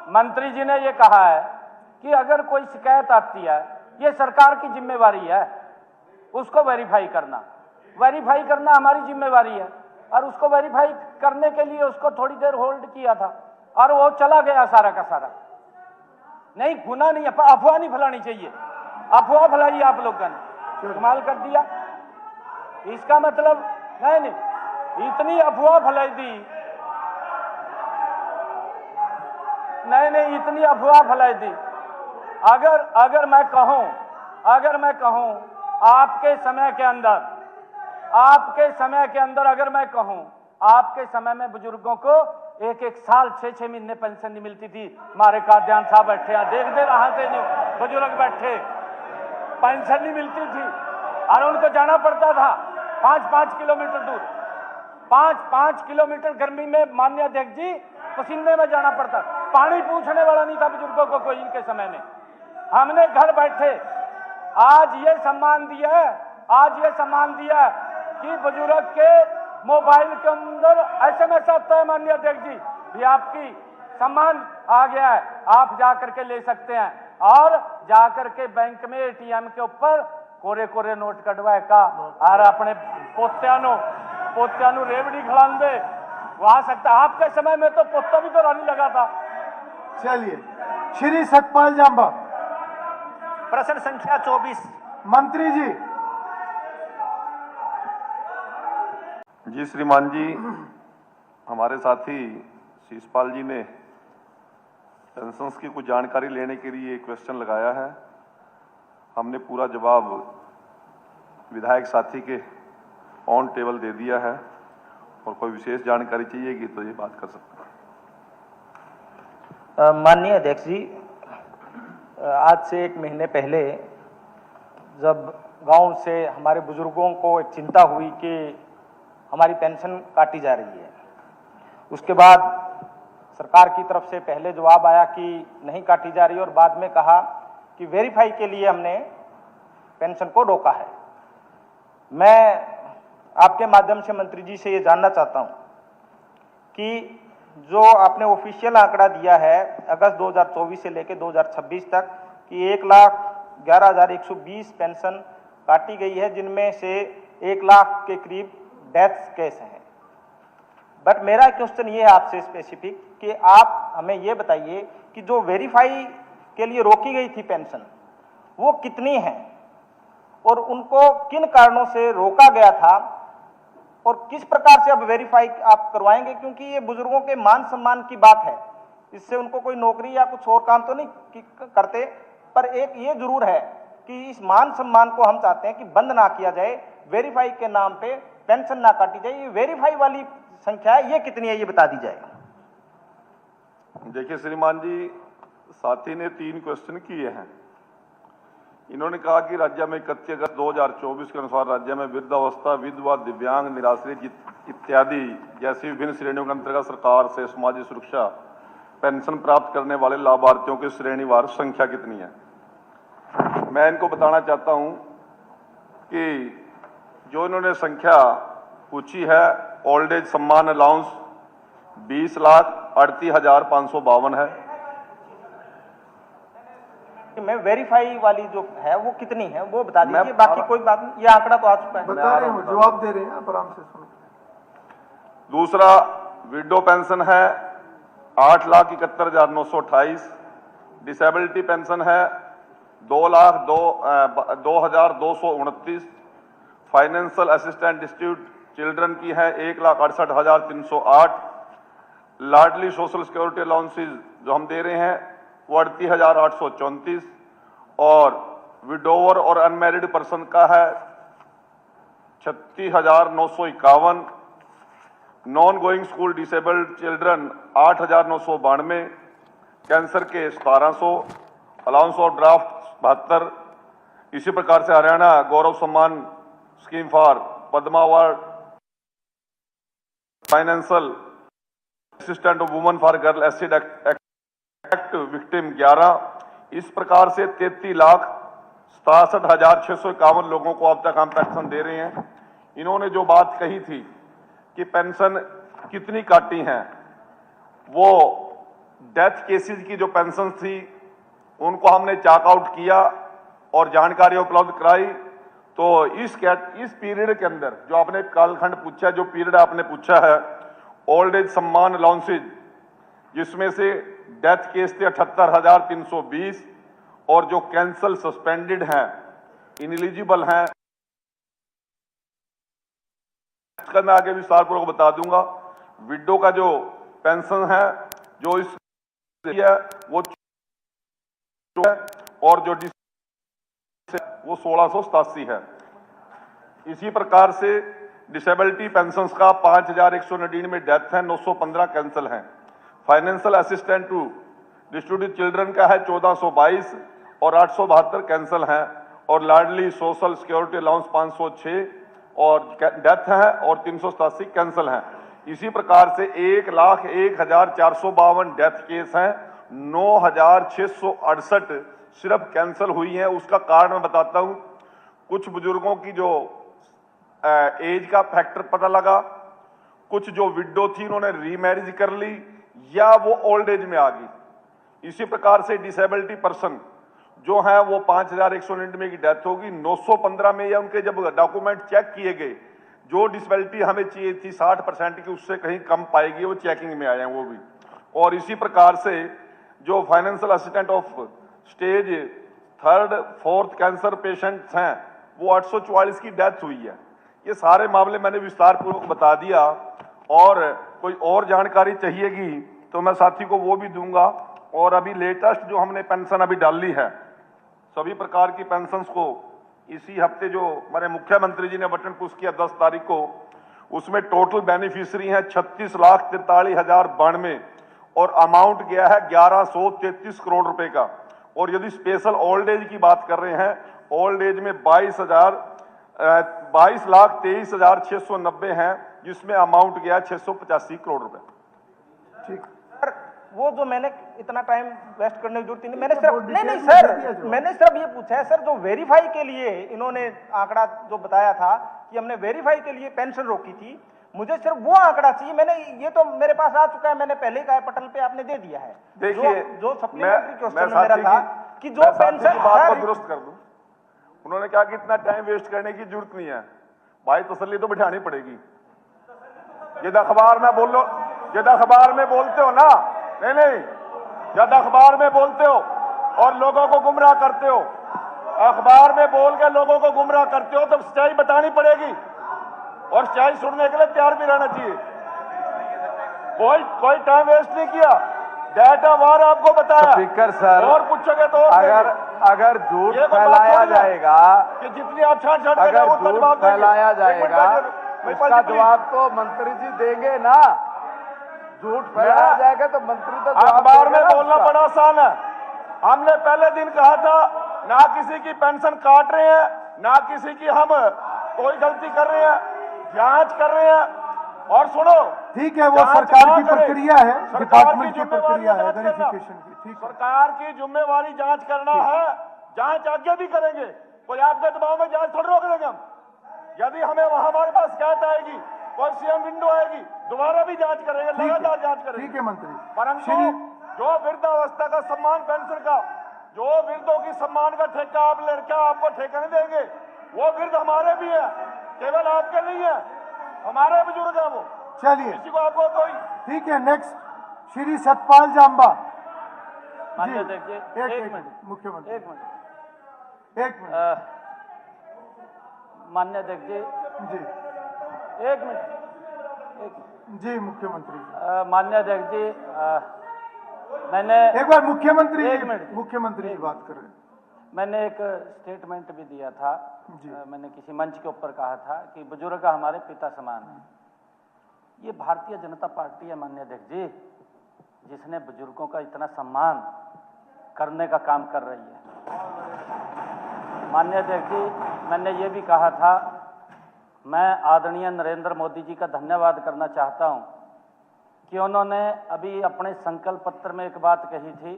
मंत्री जी ने ये कहा है कि अगर कोई शिकायत आती है, ये सरकार की जिम्मेवारी है उसको वेरीफाई करना हमारी जिम्मेवारी है। और उसको वेरीफाई करने के लिए उसको थोड़ी देर होल्ड किया था और वो चला गया सारा का सारा। नहीं, गुना नहीं है, अफवाह नहीं फैलानी चाहिए। अफवाह फैलाई आप लोगों ने, कमाल कर दिया। इसका मतलब नहीं, इतनी अफवाह फैलाई दी, नहीं, इतनी अफवाह फैलाई दी। अगर मैं कहूं आपके समय के अंदर अगर मैं कहूं, आपके समय में बुजुर्गों को 1-1 साल 6-6 महीने पेंशन नहीं मिलती थी। हमारे काद्यान साहब बैठे हैं, देख दे रहा थे, नहीं बुजुर्ग बैठे, पेंशन नहीं मिलती थी और उनको जाना पड़ता था 5-5 किलोमीटर दूर, 5-5 किलोमीटर गर्मी में माननीय अध्यक्ष जी पसीने में जाना पड़ता। पानी पूछने वाला नहीं था बुजुर्गों को कोई इनके समय में। हमने घर बैठे आज ये सम्मान दिया कि बुजुर्ग के मोबाइल के अंदर SMS आता है माननीय अध्यक्ष जी, ये आपकी सम्मान आ गया है, आप जाकर के ले सकते हैं। और जाकर के बैंक में ATM के ऊपर कोरे नोट कटवाए का और अपने पोत्यानु रेवड़ी खिलान दे, वहां सकता। आपके समय में तो पोता भी तो रानी लगा था। चलिए, श्री सतपाल जांबा प्रश्न संख्या 24। मंत्री जी। जी श्रीमान जी, हमारे साथी शिषपाल जी ने पेंशन्स की कुछ जानकारी लेने के लिए क्वेश्चन लगाया है। हमने पूरा जवाब विधायक साथी के ऑन टेबल दे दिया है और कोई विशेष जानकारी चाहिएगी तो ये बात कर सकते हैं। माननीय अध्यक्ष जी, आज से 1 महीने पहले जब गांव से हमारे बुजुर्गों को एक चिंता हुई कि हमारी पेंशन काटी जा रही है, उसके बाद सरकार की तरफ से पहले जवाब आया कि नहीं काटी जा रही और बाद में कहा कि वेरीफाई के लिए हमने पेंशन को रोका है। मैं आपके माध्यम से मंत्री जी से ये जानना चाहता हूं कि जो आपने ऑफिशियल आंकड़ा दिया है अगस्त 2024 से लेकर 2026 तक कि 1,11,120 पेंशन काटी गई है, जिनमें से 1 लाख के करीब डेथ केस हैं। बट मेरा क्वेश्चन ये है आपसे स्पेसिफिक कि आप हमें ये बताइए कि जो वेरीफाई के लिए रोकी गई थी पेंशन वो कितनी है और उनको किन कारणों से रोका गया था और किस प्रकार से अब वेरीफाई आप करवाएंगे, क्योंकि ये बुजुर्गों के मान सम्मान की बात है। इससे उनको कोई नौकरी या कुछ और काम तो नहीं करते, पर एक ये जरूर है कि इस मान सम्मान को हम चाहते हैं कि बंद ना किया जाए, वेरीफाई के नाम पे पेंशन ना काटी जाए। ये वेरीफाई वाली संख्या है, ये कितनी है ये बता दी जाए। देखिए श्रीमान जी, साथी ने 3 क्वेश्चन किए हैं। इन्होंने कहा कि राज्य में 31 अगस्त 2024 के अनुसार राज्य में वृद्धावस्था, विधवा, दिव्यांग, निराश्रित इत्यादि जैसी विभिन्न श्रेणियों के अंतर्गत सरकार से सामाजिक सुरक्षा पेंशन प्राप्त करने वाले लाभार्थियों की श्रेणीवार संख्या कितनी है। मैं इनको बताना चाहता हूं कि जो इन्होंने संख्या पूछी है, ओल्ड एज सम्मान अलाउंस 20,38,552 है। मैं वेरीफाई वाली जो है वो कितनी है वो बता दीजिए, बाकी कोई बात नहीं, ये आंकड़ा तो आ चुका है। बता रहे हो, जवाब दे रहे हैं, आप आराम से सुनो। दूसरा विडो पेंशन है 8,71,928, डिसेबिलिटी पेंशन है 2,02,229, फाइनेंशियल असिस्टेंट डिस्ट्रीब्यूट चिल्ड्रन की है 1,68,308, लाडली सोशल सिक्योरिटी अलाउंसेज जो हम दे रहे हैं वो 38,834 और विडोवर और अनमैरिड पर्सन का है 36,951, non going school disabled children 8,992, cancer के 1,700, अलाउंस ऑफ ड्राफ्ट 72। इसी प्रकार से हरियाणा गौरव सम्मान scheme for Padma award, financial assistant of woman for girl acid act victim 11। इस प्रकार से 33,67,651 लोगों को अब तक हम पेंशन दे रहे हैं। इन्होंने जो बात कही थी कि पेंशन कितनी काटी हैं, वो डेथ केसेस की जो पेंशन थी उनको हमने चेक आउट किया और जानकारी उपलब्ध कराई। तो इस पीरियड के अंदर जो आपने कालखंड पूछा, जो पीरियड आपने पूछा है, ओल्ड एज सम्मान अलाउंसेज जिसमें से डेथ केस थे 78,320 और जो कैंसल सस्पेंडेड हैं, इनएलिजिबल हैं, इसका मैं आगे विस्तारपूर्वक बता दूंगा। विडो का जो पेंशन है जो इस है वो और जो वो 1687 है। इसी प्रकार से डिसेबिलिटी पेंशन्स का 5,199 में डेथ है, 915 कैंसल हैं। Financial assistant to distributed children का है 1422 और 872 कैंसल हैं और लाडली सोशल सिक्योरिटी अलाउंस 506 और डेथ है और 387 कैंसल हैं। इसी प्रकार से 1,01,452 डेथ केस हैं, 9,668 सिर्फ कैंसल हुई हैं। उसका कारण मैं बताता हूं। कुछ बुजुर्गों की जो एज का फैक्टर पता लगा, कुछ जो विडो थी उन्होंने रीमैरिज कर ली या वो ओल्ड एज में आ गई। इसी प्रकार से डिसेबिलिटी पर्सन जो है वो 5,199 की डेथ होगी, 915 में या उनके जब डॉक्यूमेंट चेक किए गए, जो डिसेबिलिटी हमें चाहिए थी 60% की उससे कहीं कम पाएगी, वो चेकिंग में आए हैं वो भी। और इसी प्रकार से जो financial assistant of stage 3rd 4th cancer patients हैं वो 844 की डेथ हुई है। ये सारे मामले मैंने विस्तार पूर्वक बता दिया और कोई और जानकारी चाहिएगी तो मैं साथी को वो भी दूंगा। और अभी लेटेस्ट जो हमने पेंशन अभी डाली है, सभी प्रकार की पेंशन्स को इसी हफ्ते जो हमारे मुख्यमंत्री जी ने बटन पुश किया 10 तारीख को, उसमें टोटल बेनिफिशियरी हैं 36,43,092 और अमाउंट गया है 1,133 करोड़ रुपए का। और यदि स्पेशल ओल्ड एज की बात कर रहे हैं, ओल्ड एज में 22,23,690 हैं, जिसमें अमाउंट गया 685 करोड़ रुपए। ठीक, वो जो मैंने इतना टाइम वेस्ट करने की जरूरत नहीं, मैंने सिर्फ नहीं सर, मैंने सिर्फ ये पूछा है सर, जो वेरीफाई के लिए इन्होंने आंकड़ा जो बताया था कि हमने वेरीफाई के लिए पेंशन रोकी थी, मुझे सिर्फ वो आंकड़ा चाहिए। मैंने ये तो मेरे पास आ चुका है, मैंने पहले ही कहा है, पटल पे आपने दे दिया है। देखिए, जो सप्लीमेंट्री क्वेश्चन में साथी मेरा था कि जो पेंशन की बात को दुरुस्त कर दूं, उन्होंने कहा कि इतना टाइम वेस्ट करने की जरूरत नहीं है। भाई तसल्ली तो बिठानी पड़ेगी। जब अखबार में बोलो, जब अखबार में बोलते हो ना, नहीं, जब अखबार में बोलते हो और लोगों को गुमराह करते हो, अखबार में बोल के लोगों को गुमराह करते हो, तो सच्चाई बतानी पड़ेगी और सच्चाई सुनने के लिए तैयार भी रहना चाहिए। कोई टाइम वेस्ट नहीं किया, डाटा वार आपको बताया। स्पीकर सर, और पूछोगे तो अगर झूठ फैलाया जाएगा, कि जितनी आप छाट अगर झूठ फैलाया जाएगा, उसका जवाब तो मंत्री जी देंगे ना। झूठ फैलाया जाएगा तो मंत्री तो अखबार में बोलना बड़ा आसान है। हमने पहले दिन कहा था, ना किसी की पेंशन काट रहे हैं, ना किसी की हम कोई गलती कर रहे हैं, जांच कर रहे हैं। और सुनो, ठीक है, वो सरकार की प्रक्रिया है, डिपार्टमेंट की प्रक्रिया है वेरिफिकेशन की। ठीक है, सरकार की जिम्मेवारी जांच करना है, जांच आगे भी करेंगे। कोई आपके दबाव में जांच थोड़ी रोक देंगे हम। यदि हमें वहां हमारे पास शिकायत आएगी, कोई सीएम विंडो आएगी, दोबारा भी जांच करेंगे, लगातार जांच करेंगे। ठीक है मंत्री। परंतु जो वृद्धावस्था का सम्मान पेंशन का, जो वृद्धों की सम्मान का ठेका आप लड़का आपको ठेका नहीं देंगे, वो वृद्ध हमारे भी है, केवल आपके नहीं है, हमारे बुजुर्ग है वो। चलिए, किसी को आपको कोई ठीक है। नेक्स्ट श्री सतपाल जांबा। मान्य जी, देखिए, एक मिनट मुख्यमंत्री, एक मिनट। एक मिनट मान्य देखिए, जी, एक मिनट, जी मुख्यमंत्री जी। मान्य अध्यक्ष जी, मैंने एक बार मुख्यमंत्री एक मिनट। मुख्यमंत्री जी बात कर रहे हैं। मैंने एक स्टेटमेंट भी दिया था। जी। मैंने किसी मंच के ऊपर कहा था कि बुजुर्ग हमारे पिता समान हैं। ये भारतीय जनता पार्टी है माननीय अध्यक्ष जी, जिसने बुजुर्गों का इतना सम्मान करने का काम कर रही है। माननीय अध्यक्ष जी, मैंने ये भी कहा था, मैं आदरणीय नरेंद्र मोदी जी का धन्यवाद करना चाहता हूं कि उन्होंने अभी अपने संकल्प पत्र में एक बात कही थी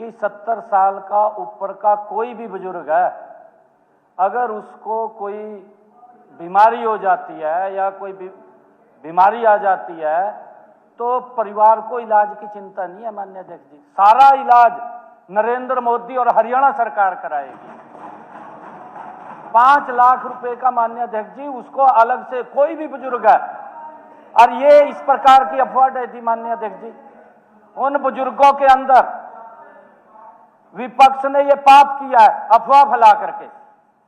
कि 70 साल का ऊपर का कोई भी बुजुर्ग है, अगर उसको कोई बीमारी हो जाती है या कोई बीमारी आ जाती है तो परिवार को इलाज की चिंता नहीं है। माननीय अध्यक्ष जी, सारा इलाज नरेंद्र मोदी और हरियाणा सरकार कराएगी। 5 लाख रुपए का माननीय अध्यक्ष जी उसको अलग से कोई भी बुजुर्ग है। और ये इस प्रकार की अफवाह है थी माननीय अध्यक्ष जी, उन बुजुर्गों के अंदर विपक्ष ने ये पाप किया है, अफवाह फैला करके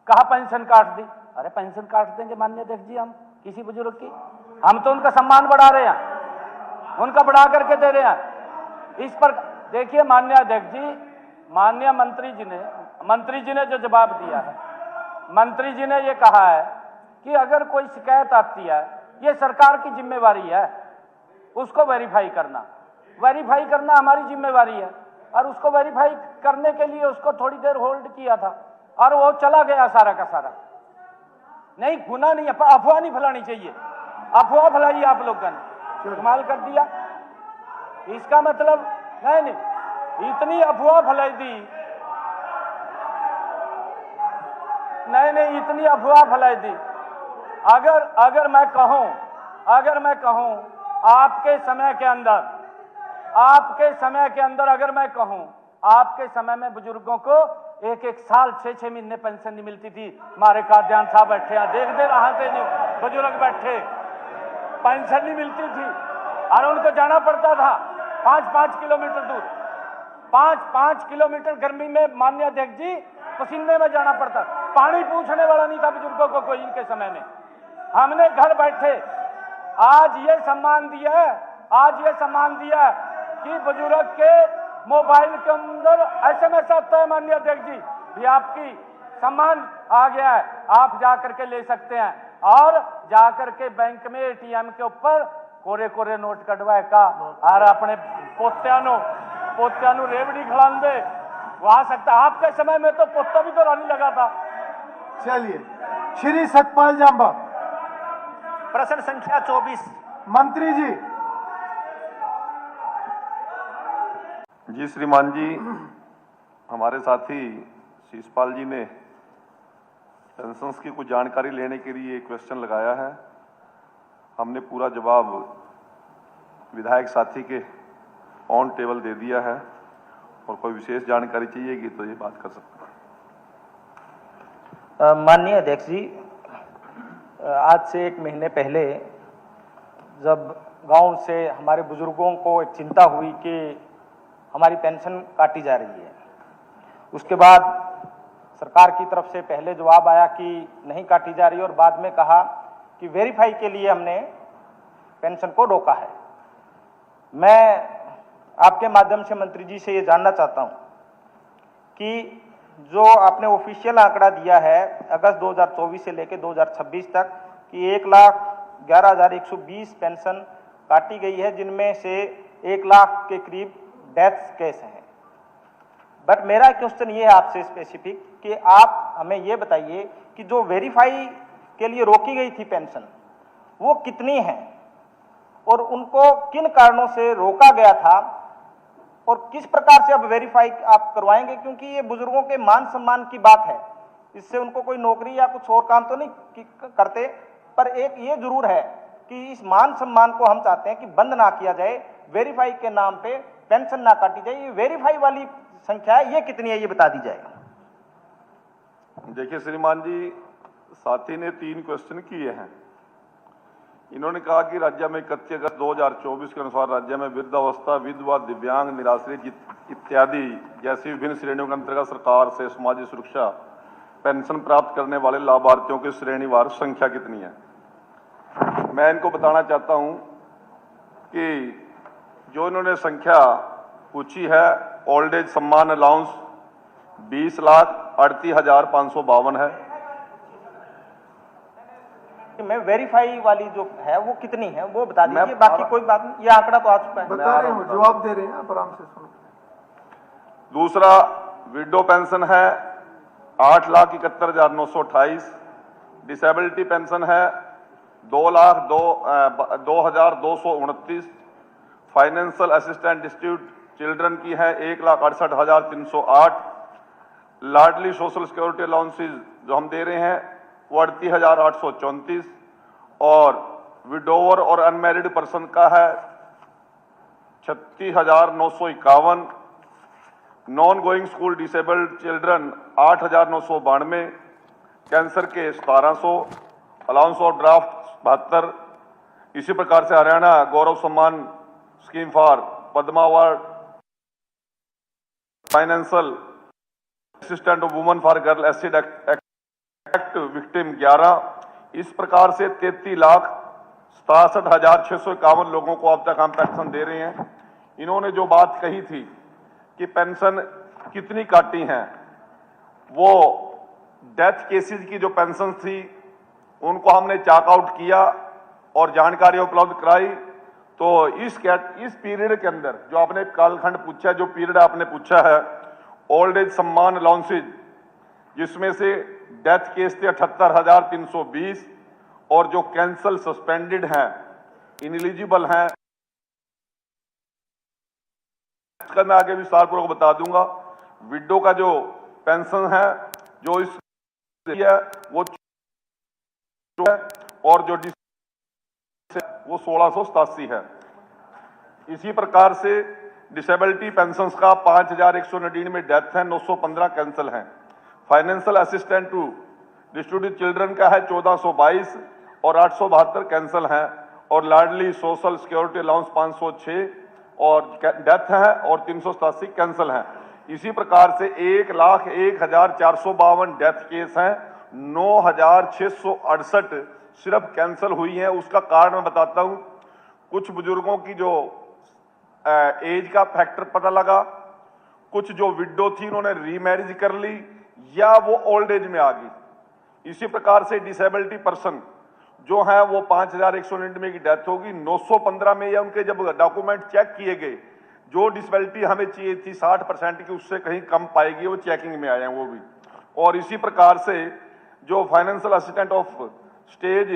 कहा पेंशन काट दी। अरे पेंशन काट देंगे माननीय अध्यक्ष जी हम किसी बुजुर्ग की? हम तो उनका सम्मान बढ़ा रहे हैं, उनका बढ़ा करके दे रहे हैं। इस पर देखिए माननीय अध्यक्ष जी, माननीय मंत्री जी ने जो जवाब दिया है, मंत्री जी ने ये कहा है कि अगर कोई शिकायत आती है, ये सरकार की जिम्मेवारी है उसको वेरीफाई करना हमारी जिम्मेवारी है। और उसको वेरीफाई करने के लिए उसको थोड़ी देर होल्ड किया था और वो चला गया सारा का सारा। नहीं, गुना नहीं है, अफवाह नहीं फैलानी चाहिए। अफवाह फैलाई आप लोगों ने, कमाल कर दिया। इसका मतलब नहीं, इतनी अफवाह फैलाई दी, नहीं, इतनी अफवाह फैलाई दी। अगर मैं कहूं आपके समय के अंदर अगर मैं कहूं, आपके समय में बुजुर्गों को 1-1 साल 6-6 महीने पेंशन नहीं मिलती थी। हमारे काद्यान साहब बैठे हैं, देख दे रहा थे, नहीं बुजुर्ग बैठे, पेंशन नहीं मिलती थी और उनको जाना पड़ता था 5-5 किलोमीटर दूर, 5-5 किलोमीटर गर्मी में माननीय अध्यक्ष जी पसीने में जाना पड़ता। पानी पूछने वाला नहीं था बुजुर्गों को कोई इनके समय में। हमने घर बैठे आज ये सम्मान दिया कि बुजुर्ग के मोबाइल के अंदर SMS आता है माननीय अध्यक्ष जी, भी आपकी सम्मान आ गया है, आप जाकर के ले सकते हैं। और जाकर के बैंक में ATM के ऊपर कोरे नोट कटवाए का और अपने पोत्यानु रेवड़ी खिलान दे, वो आ सकता। आपके समय में तो पोता भी तो रानी लगा था। चलिए, श्री सतपाल जांबा। प्रश्न संख्या 24। मंत्री जी। जी श्रीमान जी, हमारे साथी शिषपाल जी ने पेंशन्स की कुछ जानकारी लेने के लिए क्वेश्चन लगाया है। हमने पूरा जवाब विधायक साथी के ऑन टेबल दे दिया है और कोई विशेष जानकारी चाहिएगी तो ये बात कर सकते हैं। माननीय अध्यक्ष जी, आज से 1 महीने पहले जब गांव से हमारे बुजुर्गों को एक चिंता हुई कि हमारी पेंशन काटी जा रही है, उसके बाद सरकार की तरफ से पहले जवाब आया कि नहीं काटी जा रही और बाद में कहा कि वेरीफाई के लिए हमने पेंशन को रोका है। मैं आपके माध्यम से मंत्री जी से ये जानना चाहता हूं कि जो आपने ऑफिशियल आंकड़ा दिया है अगस्त 2024 से लेकर 2026 तक कि 1,11,120 पेंशन काटी गई है, जिनमें से 1 लाख के करीब डेथ केस हैं। बट मेरा क्वेश्चन ये है आपसे स्पेसिफिक कि आप हमें ये बताइए कि जो वेरीफाई के लिए रोकी गई थी पेंशन वो कितनी है और उनको किन कारणों से रोका गया था और किस प्रकार से अब वेरीफाई आप करवाएंगे, क्योंकि ये बुजुर्गों के मान सम्मान की बात है। इससे उनको कोई नौकरी या कुछ और काम तो नहीं करते, पर एक ये जरूर है कि इस मान सम्मान को हम चाहते हैं कि बंद ना किया जाए, वेरीफाई के नाम पे पेंशन ना काटी जाए। ये वेरीफाई वाली संख्या है, ये कितनी है ये बता दी जाए। देखिए श्रीमान जी, साथी ने 3 क्वेश्चन किए हैं। इन्होंने कहा कि राज्य में 31 अगस्त 2024 के अनुसार राज्य में वृद्धावस्था, विधवा, दिव्यांग, निराश्रित इत्यादि जैसी विभिन्न श्रेणियों के अंतर्गत सरकार से सामाजिक सुरक्षा पेंशन प्राप्त करने वाले लाभार्थियों की श्रेणीवार संख्या कितनी है। मैं इनको बताना चाहता हूं कि जो इन्होंने संख्या पूछी है, ओल्ड एज सम्मान अलाउंस 20,38,552 है। मैं वेरीफाई वाली जो है वो कितनी है वो बता दीजिए, बाकी कोई बात नहीं, ये आंकड़ा तो आ चुका है। बता रहे हो, जवाब दे रहे हैं, आप आराम से सुनो। दूसरा विडो पेंशन है 8,71,928, डिसेबिलिटी पेंशन है 2,02,229, फाइनेंशियल असिस्टेंट डिस्ट्रीब्यूट चिल्ड्रन की है 1,68,308, लाडली सोशल सिक्योरिटी अलाउंसेज जो हम दे रहे हैं वो 38,834 और विडोवर और अनमैरिड पर्सन का है 36,951, non going school disabled children 8,992, cancer के 1,700, अलाउंस ऑफ ड्राफ्ट 72। इसी प्रकार से हरियाणा गौरव सम्मान scheme for Padma award, financial assistant of woman for girl acid act victim 11। इस प्रकार से 33,67,651 लोगों को अब तक हम पेंशन दे रहे हैं। इन्होंने जो बात कही थी कि पेंशन कितनी काटी है, वो डेथ केसेस की जो पेंशन थी उनको हमने चेक आउट किया और जानकारी उपलब्ध कराई। तो इस पीरियड के अंदर जो आपने कालखंड पूछा, जो पीरियड आपने पूछा है, ओल्ड एज सम्मान अलाउंसेज जिसमें से डेथ केस थे 78,320 और जो कैंसल सस्पेंडेड हैं, इनएलिजिबल हैं, इसका मैं आगे विस्तारपूर्वक बता दूंगा। विडो का जो पेंशन है जो इस है वो और जो वो 1,687 है। इसी प्रकार से डिसेबिलिटी पेंशन्स का 5,199 डेथ है, 915 कैंसल हैं। Financial assistant to distributed children का है 1,422 और 872 कैंसल हैं और लाडली सोशल सिक्योरिटी अलाउंस 506 और डेथ है और 387 कैंसल हैं। इसी प्रकार से 1,01,452 डेथ केस हैं, 9,668 सिर्फ कैंसल हुई हैं। उसका कारण मैं बताता हूं। कुछ बुजुर्गों की जो एज का फैक्टर पता लगा, कुछ जो विडो थी उन्होंने रीमैरिज कर ली या वो ओल्ड एज में आ गई। इसी प्रकार से डिसेबिलिटी पर्सन जो है वो 5,199 की डेथ होगी, 915 में या उनके जब डॉक्यूमेंट चेक किए गए, जो डिसेबिलिटी हमें चाहिए थी 60% की उससे कहीं कम पाएगी, वो चेकिंग में आए हैं वो भी। और इसी प्रकार से जो financial assistant of stage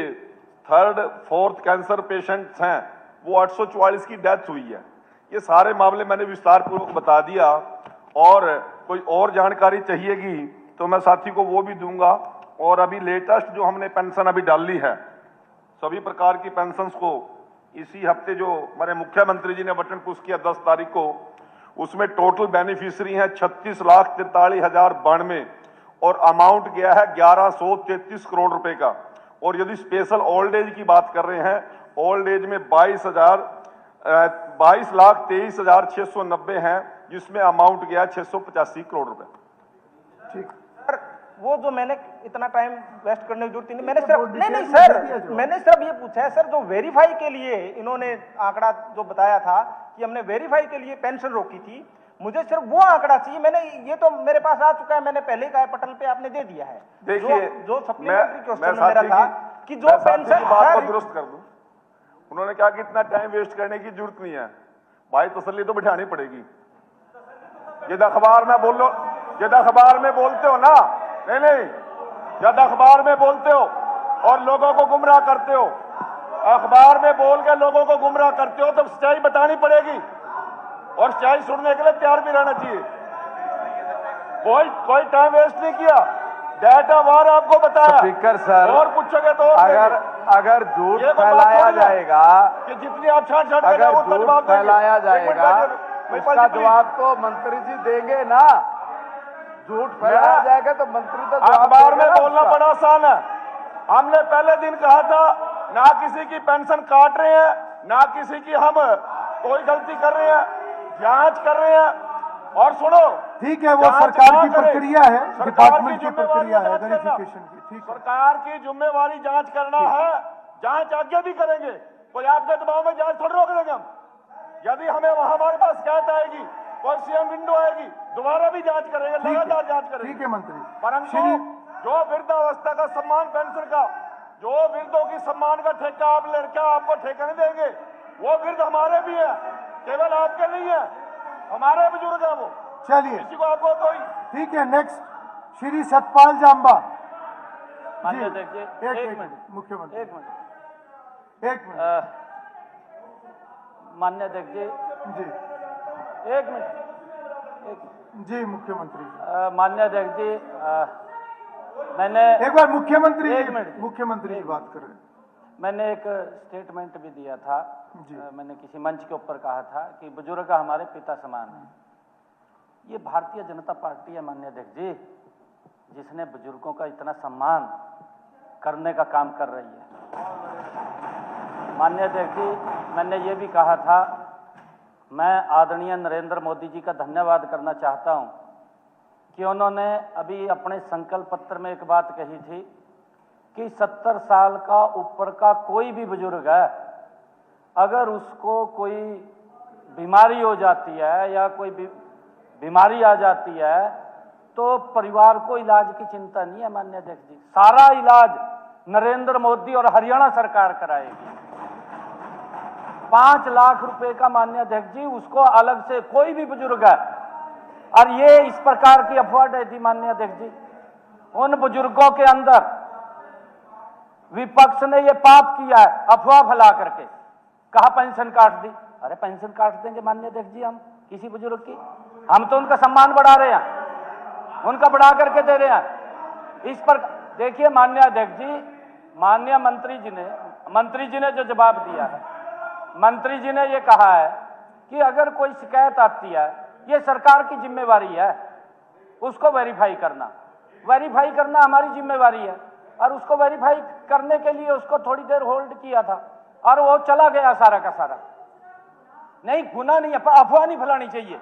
3rd 4th cancer patients हैं वो 844 की डेथ हुई है। ये सारे मामले मैंने विस्तार पूर्वक बता दिया और कोई और जानकारी चाहिएगी तो मैं साथी को वो भी दूंगा। और अभी लेटेस्ट जो हमने पेंशन अभी डाली है सभी प्रकार की पेंशन्स को इसी हफ्ते जो हमारे मुख्यमंत्री जी ने बटन पुश किया 10 तारीख को, उसमें टोटल बेनिफिशियरी हैं 36,43,092 और अमाउंट गया है 1133 करोड़ रुपए का। और यदि स्पेशल ओल्ड एज की बात कर रहे हैं, ओल्ड एज में 22,23,690 हैं, जिसमें अमाउंट गया 685 करोड़ रुपए। ठीक, सर वो जो मैंने इतना टाइम वेस्ट करने की जरूरत नहीं, मैंने सिर्फ नहीं सर, मैंने सिर्फ ये पूछा है सर, जो वेरीफाई के लिए इन्होंने आंकड़ा जो बताया था कि हमने वेरीफाई के लिए पेंशन रोकी थी, मुझे सिर्फ वो आंकड़ा चाहिए। मैंने ये तो मेरे पास आ चुका है, मैंने पहले ही कहा है, पटल पे आपने दे दिया है। देखिए, जो सप्लीमेंट्री क्वेश्चन मैं मेरा था कि जो पेंशन बात को दुरुस्त कर दूं, उन्होंने कहा कि इतना टाइम वेस्ट करने की जरूरत नहीं है भाई, तसल्ली तो बिठानी पड़ेगी। जब अखबार में बोलो, जब अखबार में बोलते हो ना, नहीं, जब अखबार में बोलते हो और लोगों को गुमराह करते हो, अखबार में बोल के लोगों को गुमराह करते हो, तो सच्चाई बतानी पड़ेगी और सच्चाई सुनने के लिए तैयार भी रहना चाहिए। कोई टाइम वेस्ट नहीं किया, डाटा वार आपको बताया। स्पीकर सर, और पूछोगे तो अगर झूठ फैलाया जाएगा, कि जितनी आप छाट अगर झूठ फैलाया जाएगा, उसका जवाब तो मंत्री जी देंगे ना। झूठ फैलाया जाएगा तो मंत्री तो अखबार में बोलना बड़ा आसान है। हमने पहले दिन कहा था, ना किसी की पेंशन काट रहे हैं, ना किसी की हम कोई गलती कर रहे हैं, जांच कर रहे हैं। और सुनो, ठीक है, वो सरकार की प्रक्रिया है, डिपार्टमेंट की प्रक्रिया है वेरिफिकेशन की। ठीक है, सरकार की जिम्मेवारी जांच करना है, जांच आगे भी करेंगे, कोई आपके दबाव में जांच थोड़ी रोक देंगे हम। यदि हमें वहां हमारे पास शिकायत आएगी, कोई सीएम विंडो आएगी, दोबारा भी जांच करेंगे, लगातार जांच करेंगे। ठीक है मंत्री। परंतु जो वृद्धावस्था का सम्मान पेंशन का, जो वृद्धों की सम्मान का ठेका आप लड़का आपको ठेका नहीं देंगे, वो वृद्ध हमारे भी है, केवल आपके नहीं है, हमारे बुजुर्ग है वो। चलिए, किसी को आपको कोई ठीक है। नेक्स्ट श्री सतपाल जांबा मान्य जी। देखिए, एक मिनट मुख्यमंत्री, एक मिनट, एक मिनट मान्य देखिए, जी एक मिनट, जी मुख्यमंत्री मान्य अध्यक्ष जी, मैंने एक बार मुख्यमंत्री एक मिनट। मुख्यमंत्री जी बात कर रहे हैं। मैंने एक स्टेटमेंट भी दिया था, जी। मैंने किसी मंच के ऊपर कहा था कि बुजुर्ग हमारे पिता समान हैं। ये भारतीय जनता पार्टी है माननीय अध्यक्ष जी, जिसने बुजुर्गों का इतना सम्मान करने का काम कर रही है। माननीय अध्यक्ष जी, मैंने ये भी कहा था, मैं आदरणीय नरेंद्र मोदी जी का धन्यवाद करना चाहता हूं कि उन्होंने अभी अपने संकल्प पत्र में एक बात कही थी कि 70 साल का ऊपर का कोई भी बुजुर्ग है, अगर उसको कोई बीमारी हो जाती है या कोई बीमारी आ जाती है तो परिवार को इलाज की चिंता नहीं है माननीय अध्यक्ष जी, सारा इलाज नरेंद्र मोदी और हरियाणा सरकार कराएगी। 5 लाख रुपए का माननीय अध्यक्ष जी उसको अलग से कोई भी बुजुर्ग है, और ये इस प्रकार की अफवाह है थी माननीय अध्यक्ष जी, उन बुजुर्गों के अंदर विपक्ष ने ये पाप किया है, अफवाह फैला करके कहा पेंशन काट दी। अरे पेंशन काट देंगे माननीय अध्यक्ष जी हम किसी बुजुर्ग की? हम तो उनका सम्मान बढ़ा रहे हैं, उनका बढ़ा करके दे रहे हैं। इस पर देखिए माननीय अध्यक्ष जी, माननीय मंत्री जी ने जो जवाब दिया है, मंत्री जी ने ये कहा है कि अगर कोई शिकायत आती है, ये सरकार की जिम्मेवारी है उसको वेरीफाई करना हमारी जिम्मेवारी है, और उसको वेरीफाई करने के लिए उसको थोड़ी देर होल्ड किया था और वो चला गया सारा का सारा। नहीं, गुना नहीं है, अफवाह नहीं फैलानी चाहिए,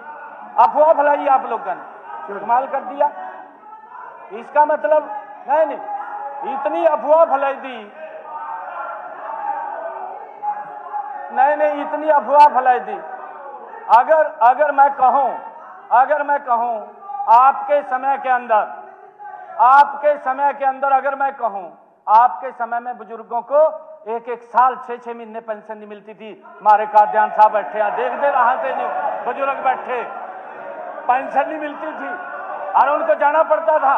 अफवाह फैलाई आप लोगों ने, कमाल कर दिया। इसका मतलब नहीं, इतनी अफवाह फैलाई दी, नहीं, इतनी अफवाह फैलाई दी। अगर मैं कहूं आपके समय के अंदर अगर मैं कहूं, आपके समय में बुजुर्गों को एक साल 6 महीने पेंशन नहीं मिलती थी। हमारे काद्यान साहब बैठे हैं, देख दे रहा थे नहीं, बुजुर्ग बैठे, पेंशन नहीं मिलती थी और उनको जाना पड़ता था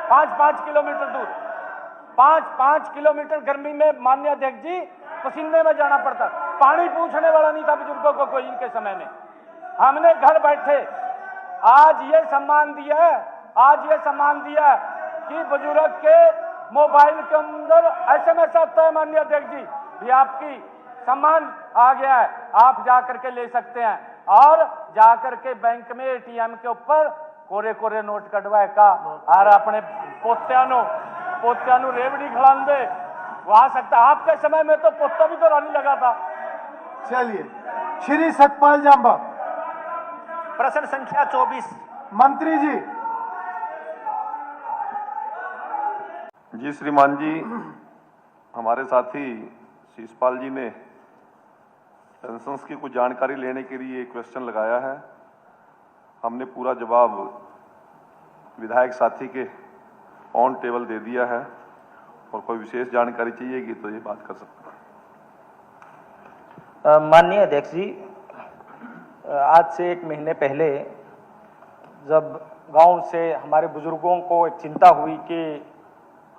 5-5 किलोमीटर दूर, 5-5 किलोमीटर गर्मी में माननीय अध्यक्ष जी पसीने में जाना पड़ता, पानी पूछने वाला नहीं था बुजुर्गों को कोई इनके समय में। हमने घर बैठे आज ये सम्मान दिया कि बुजुर्ग के मोबाइल के अंदर SMS आता है माननीय अध्यक्ष जी, भी आपकी सम्मान आ गया है, आप जा करके ले सकते हैं। और जा करके बैंक में एटीएम के ऊपर कोरे कोरे नोट कटवाए का और अपने पोत्यानु रेवड़ी खिलांदे वो आ सकता। आपके समय में तो पोता भी तो रानी लगा था। चलिए, श्री सतपाल जांबा। प्रश्न संख्या 24। मंत्री जी। जी श्रीमान जी, हमारे साथी शीशपाल जी ने पेंशन्स की कुछ जानकारी लेने के लिए क्वेश्चन लगाया है। हमने पूरा जवाब विधायक साथी के ऑन टेबल दे दिया है और कोई विशेष जानकारी चाहिएगी तो ये बात कर सकते हैं। माननीय अध्यक्ष जी, आज से 1 महीने पहले जब गांव से हमारे बुजुर्गों को एक चिंता हुई कि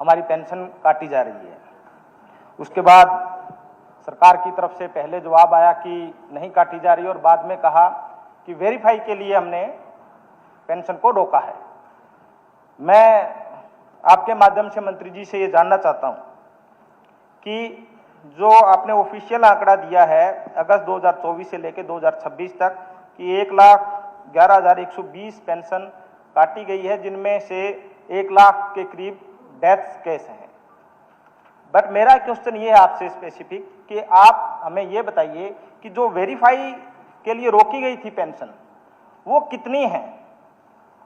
हमारी पेंशन काटी जा रही है, उसके बाद सरकार की तरफ से पहले जवाब आया कि नहीं काटी जा रही और बाद में कहा कि वेरीफाई के लिए हमने पेंशन को रोका है। मैं आपके माध्यम से मंत्री जी से ये जानना चाहता हूं कि जो आपने ऑफिशियल आंकड़ा दिया है अगस्त 2024 से लेकर 2026 तक कि 1,11,120 पेंशन काटी गई है, जिनमें से 1 लाख के करीब डेथ केस हैं। बट मेरा क्वेश्चन ये है आपसे स्पेसिफिक कि आप हमें ये बताइए कि जो वेरीफाई के लिए रोकी गई थी पेंशन वो कितनी है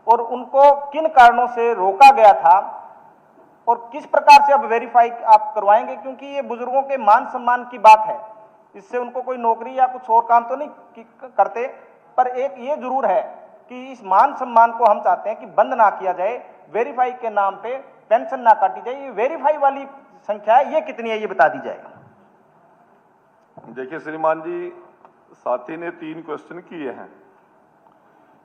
और उनको किन कारणों से रोका गया था और किस प्रकार से अब वेरीफाई आप करवाएंगे, क्योंकि ये बुजुर्गों के मान सम्मान की बात है। इससे उनको कोई नौकरी या कुछ और काम तो नहीं करते, पर एक ये जरूर है कि इस मान सम्मान को हम चाहते हैं कि बंद ना किया जाए, वेरीफाई के नाम पे पेंशन ना काटी जाए। ये वेरीफाई वाली संख्या है, ये कितनी है ये बता दी जाए। देखिए श्रीमान जी, साथी ने 3 क्वेश्चन किए हैं।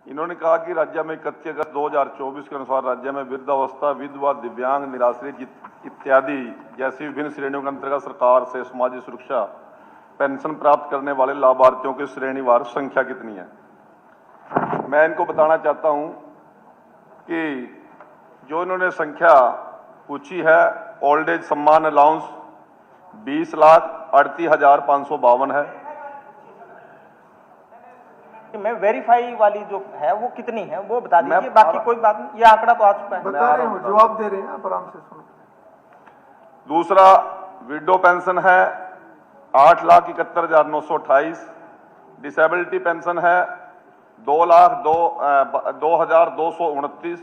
इन्होंने कहा कि राज्य में 31 अगस्त 2024 के अनुसार राज्य में वृद्धावस्था, विधवा, दिव्यांग, निराश्रित इत्यादि जैसी विभिन्न श्रेणियों के अंतर्गत सरकार से सामाजिक सुरक्षा पेंशन प्राप्त करने वाले लाभार्थियों की श्रेणीवार संख्या कितनी है। मैं इनको बताना चाहता हूं कि जो इन्होंने संख्या पूछी है, ओल्ड एज सम्मान अलाउंस 20,38,552 है। मैं वेरीफाई वाली जो है वो कितनी है वो बता दीजिए, बाकी कोई बात नहीं, ये आंकड़ा तो आ चुका है। बता रहे हो, जवाब दे रहे हैं, आप आराम से सुनो। दूसरा विडो पेंशन है 8,71,928। डिसेबिलिटी पेंशन है 2,02,229।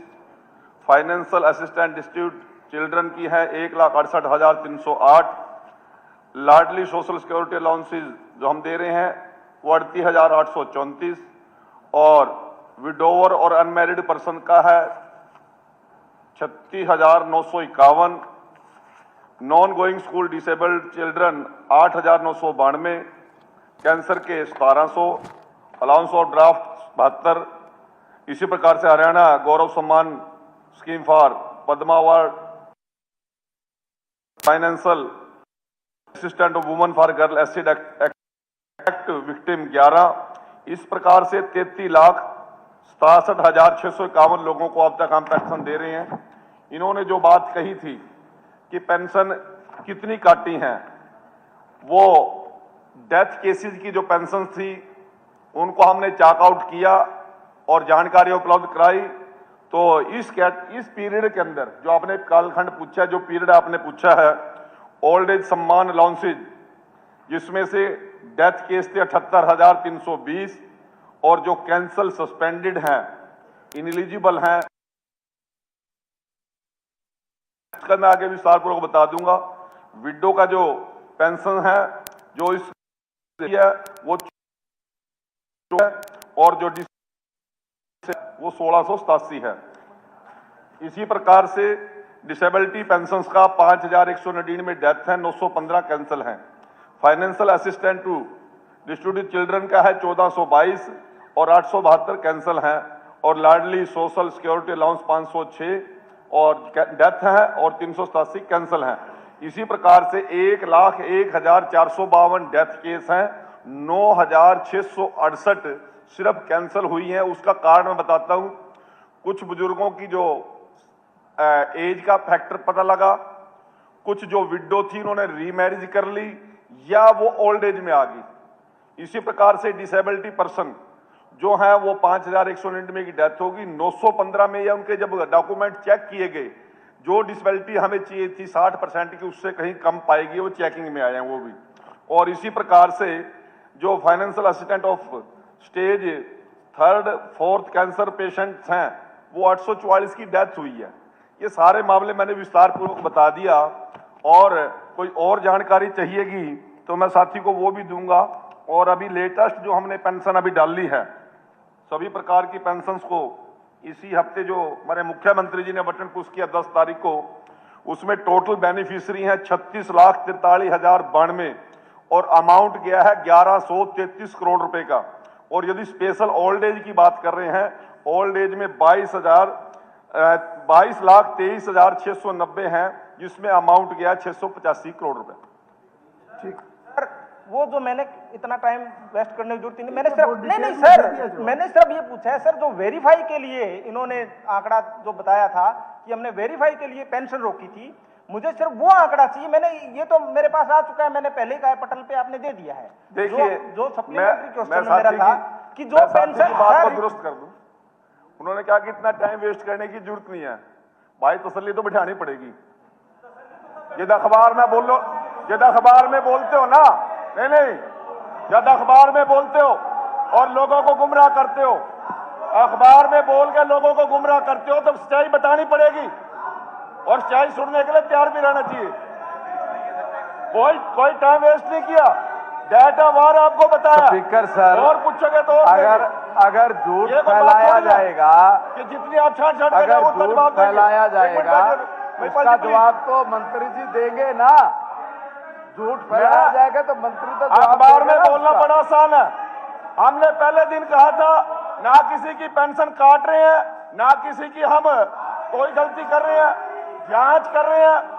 फाइनेंशियल असिस्टेंट डिस्ट्रीब्यूट चिल्ड्रन की है 1,68,308। लाडली सोशल सिक्योरिटी अलाउंसेज जो हम दे रहे हैं वो 38,834 और विडोवर और अनमैरिड पर्सन का है 36,951। Non going school disabled children 8,992। Cancer के 1,700। Allowance of draft 72। इसी प्रकार से हरियाणा गौरव सम्मान scheme for Padma award, financial assistant of woman for girl acid act victim 11। इस प्रकार से 33,67,651 लोगों को अब तक हम पेंशन दे रहे हैं। इन्होंने जो बात कही थी कि पेंशन कितनी काटी हैं, वो डेथ केसेस की जो पेंशन थी उनको हमने चेक आउट किया और जानकारी उपलब्ध कराई। तो इस पीरियड के अंदर जो आपने कालखंड पूछा, जो पीरियड आपने पूछा है, ओल्ड एज सम्मान अलाउंसेज जिसमें से डेथ केस थे 78,320 और जो कैंसल सस्पेंडेड हैं, इनएलिजिबल हैं, इसका मैं आगे विस्तारपूर्वक बता दूंगा। विडो का जो पेंशन है जो इस है वो और जो वो 1687 है। इसी प्रकार से डिसेबिलिटी पेंशन्स का 5,199 डेथ है, 915 कैंसल हैं। Financial assistant to distributed children का है 1422 और 872 कैंसल हैं और लाडली सोशल सिक्योरिटी अलाउंस 506 और डेथ है और 387 कैंसल हैं। इसी प्रकार से 1,01,452 डेथ केस हैं, 9,668 सिर्फ कैंसल हुई हैं। उसका कारण मैं बताता हूं। कुछ बुजुर्गों की जो एज का फैक्टर पता लगा, कुछ जो विडो थी उन्होंने रीमैरिज कर ली या वो ओल्ड एज में आ गई। इसी प्रकार से डिसेबिलिटी पर्सन जो है वो 5199 की डेथ होगी। 915 में या उनके जब डॉक्यूमेंट चेक किए गए, जो डिसेबिलिटी हमें चाहिए थी 60% की, उससे कहीं कम पाएगी, वो चेकिंग में आए हैं वो भी। और इसी प्रकार से जो financial assistant of stage 3rd 4th cancer patients हैं वो 844 की डेथ हुई है। ये सारे मामले मैंने विस्तार पूर्वक बता दिया, और कोई और जानकारी चाहिएगी तो मैं साथी को वो भी दूंगा। और अभी लेटेस्ट जो हमने पेंशन अभी डाली है, सभी प्रकार की पेंशन्स को इसी हफ्ते जो हमारे मुख्यमंत्री जी ने बटन पुश किया 10 तारीख को, उसमें टोटल बेनिफिशियरी हैं 36,43,092 और अमाउंट गया है 1133 करोड़ रुपए का। और यदि स्पेशल ओल्ड एज की बात कर रहे हैं, ओल्ड एज में 22,23,690 हैं, जिसमें अमाउंट गया 685 करोड़ रुपए। ठीक, सर वो जो मैंने इतना टाइम वेस्ट करने की जरूरत नहीं, मैंने सिर्फ नहीं सर, मैंने सिर्फ ये पूछा है सर, जो वेरीफाई के लिए इन्होंने आंकड़ा जो बताया था कि हमने वेरीफाई के लिए पेंशन रोकी थी, मुझे सिर्फ वो आंकड़ा चाहिए। मैंने ये तो मेरे पास आ चुका है, मैंने पहले कहा है, पटल पे आपने दे दिया है। देखिए, जो सप्लीमेंट्री क्वेश्चन मेरा था कि जो पेंशन बात को दुरुस्त कर दूं, उन्होंने कहा कि इतना टाइम वेस्ट करने की जरूरत नहीं है भाई, तसल्ली तो बिठानी पड़ेगी। जब अखबार में बोलो, जब अखबार में बोलते हो ना, नहीं, जब अखबार में बोलते हो और लोगों को गुमराह करते हो, अखबार में बोल के लोगों को गुमराह करते हो, तो सच्चाई बतानी पड़ेगी और सच्चाई सुनने के लिए तैयार भी रहना चाहिए। कोई टाइम वेस्ट नहीं किया, डाटा वार आपको बताया। स्पीकर सर, और पूछोगे तो अगर झूठ फैलाया जाएगा, कि जितनी आप छाट अगर झूठ फैलाया जाएगा, उसका जवाब तो मंत्री जी देंगे ना। झूठ फैलाया जाएगा तो मंत्री तो अखबार में बोलना बड़ा आसान है। हमने पहले दिन कहा था, ना किसी की पेंशन काट रहे हैं, ना किसी की हम कोई गलती कर रहे हैं, जांच कर रहे हैं।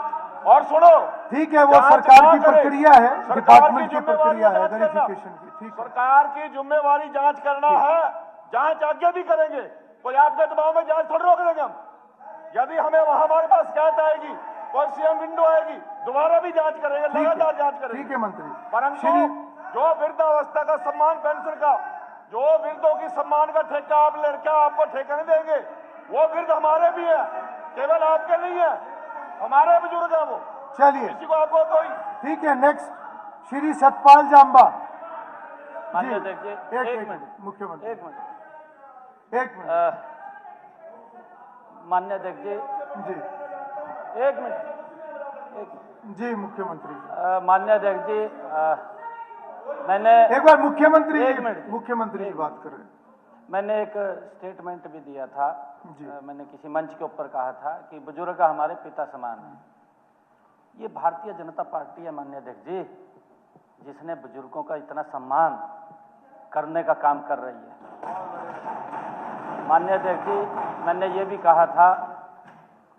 और सुनो, ठीक है, वो सरकार की प्रक्रिया है, डिपार्टमेंट की प्रक्रिया है वेरिफिकेशन की। ठीक है, सरकार की जिम्मेवारी जांच करना है, जांच आगे भी करेंगे, कोई आपके दबाव में जांच थोड़ी रोक देंगे हम। यदि हमें हमारे पास शिकायत आएगी, कोई सीएम विंडो आएगी, दोबारा भी जांच करेंगे, लगातार जांच करेंगे। ठीक है मंत्री। परंतु जो वृद्धावस्था का सम्मान पेंशन का, जो वृद्धों की सम्मान का ठेका आप लड़का आपको ठेका नहीं देंगे, वो वृद्ध हमारे भी है, केवल आपके नहीं है, हमारे बुजुर्ग है वो। चलिए, किसी को आपको कोई ठीक है। नेक्स्ट श्री सतपाल जांबा जी, मान्य देखिए, एक मिनट मुख्यमंत्री, एक मिनट, एक मिनट मान्य देखिए, जी, एक मिनट, जी मुख्यमंत्री जी। मान्य अध्यक्ष जी, मैंने एक बार मुख्यमंत्री एक जी, मिनट। मुख्यमंत्री जी बात कर रहे हैं। मैंने एक स्टेटमेंट भी दिया था, मैंने किसी मंच के ऊपर कहा था कि बुजुर्ग हमारे पिता समान हैं। ये भारतीय जनता पार्टी है माननीय अध्यक्ष जी, जिसने बुजुर्गों का इतना सम्मान करने का काम कर रही है। माननीय अध्यक्ष जी, मैंने ये भी कहा था,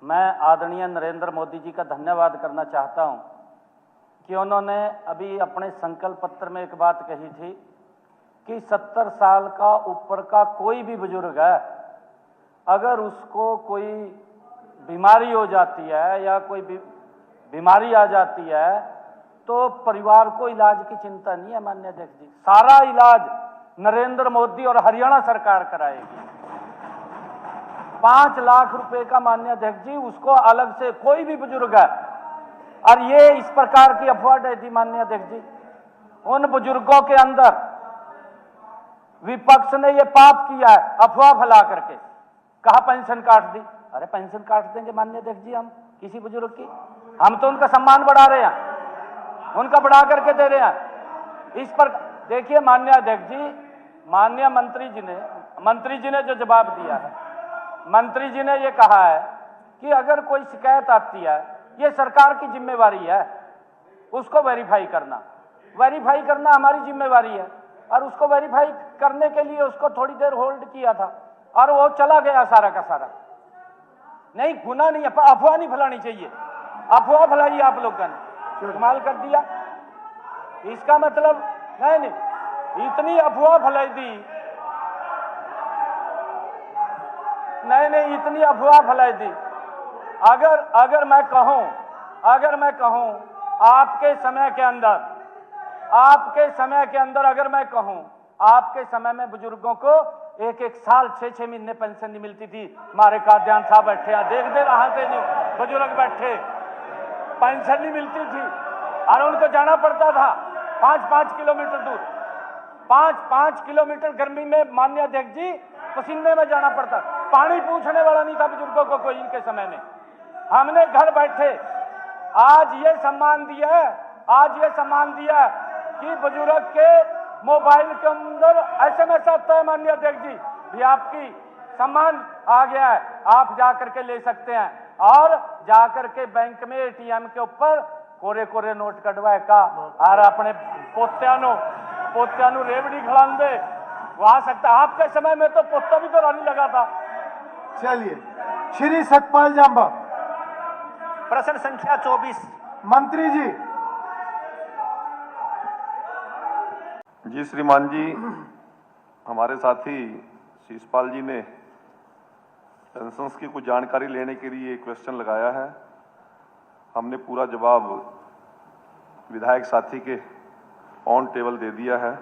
मैं आदरणीय नरेंद्र मोदी जी का धन्यवाद करना चाहता हूं कि उन्होंने अभी अपने संकल्प पत्र में एक बात कही थी कि 70 साल का ऊपर का कोई भी बुजुर्ग है, अगर उसको कोई बीमारी हो जाती है या कोई बीमारी आ जाती है तो परिवार को इलाज की चिंता नहीं है माननीय अध्यक्ष जी, सारा इलाज नरेंद्र मोदी और हरियाणा सरकार कराएगी। 5 लाख रुपए का माननीय अध्यक्ष जी उसको अलग से कोई भी बुजुर्ग है, और ये इस प्रकार की अफवाह है थी माननीय अध्यक्ष जी। उन बुजुर्गों के अंदर विपक्ष ने ये पाप किया है, अफवाह फैला करके कहा पेंशन काट दी। अरे पेंशन काट देंगे माननीय अध्यक्ष जी हम किसी बुजुर्ग की? हम तो उनका सम्मान बढ़ा रहे हैं, उनका बढ़ा करके दे रहे हैं। इस पर देखिए माननीय अध्यक्ष जी, माननीय मंत्री जी ने जो जवाब दिया है, मंत्री जी ने ये कहा है कि अगर कोई शिकायत आती है, ये सरकार की जिम्मेवारी है उसको वेरीफाई करना हमारी जिम्मेवारी है। और उसको वेरीफाई करने के लिए उसको थोड़ी देर होल्ड किया था और वो चला गया सारा का सारा। नहीं, गुना नहीं है, अफवाह नहीं फैलानी चाहिए, अफवाह फैलाई आप लोगों ने, कमाल कर दिया। इसका मतलब नहीं, इतनी अफवाह फैलाई दी, नहीं, इतनी अफवाह फैलाई दी। अगर मैं कहूं आपके समय के अंदर आपके समय के अंदर अगर मैं कहूं, आपके समय में बुजुर्गों को एक एक साल 6-6 महीने पेंशन नहीं मिलती थी। हमारे काद्यान साहब बैठे हैं, देख दे रहा थे, नहीं बुजुर्ग बैठे, पेंशन नहीं मिलती थी और उनको जाना पड़ता था 5-5 किलोमीटर दूर, 5-5 किलोमीटर गर्मी में माननीय अध्यक्ष जी पसीने में जाना पड़ता। पानी पूछने वाला नहीं था बुजुर्गों को कोई इनके समय में। हमने घर बैठे आज ये सम्मान दिया है, आज ये सम्मान दिया है कि बुजुर्ग के मोबाइल के अंदर SMS आता है माननीय अध्यक्ष जी, भी आपकी सम्मान आ गया है, आप जाकर के ले सकते हैं। और जाकर के बैंक में ATM के ऊपर कोरे कोरे नोट कटवाए का और अपने पोत्यानु रेवड़ी खिलांदे वहां सकता। आपके समय में तो पोता भी तो रानी लगा था। चलिए, श्री सतपाल जांबा। प्रश्न संख्या 24। मंत्री जी। जी श्रीमान जी, हमारे साथी शीशपाल जी ने पेंशन्स की कुछ जानकारी लेने के लिए एक क्वेश्चन लगाया है। हमने पूरा जवाब विधायक साथी के ऑन टेबल दे दिया है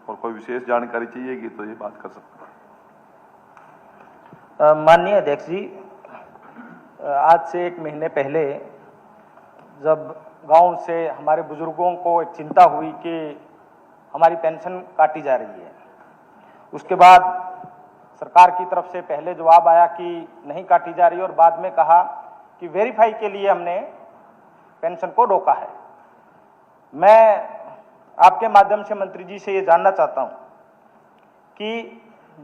और कोई विशेष जानकारी चाहिएगी तो ये बात कर सकते हैं। माननीय अध्यक्ष जी, आज से 1 महीने पहले जब गांव से हमारे बुजुर्गों को एक चिंता हुई कि हमारी पेंशन काटी जा रही है, उसके बाद सरकार की तरफ से पहले जवाब आया कि नहीं काटी जा रही और बाद में कहा कि वेरीफाई के लिए हमने पेंशन को रोका है। मैं आपके माध्यम से मंत्री जी से ये जानना चाहता हूँ कि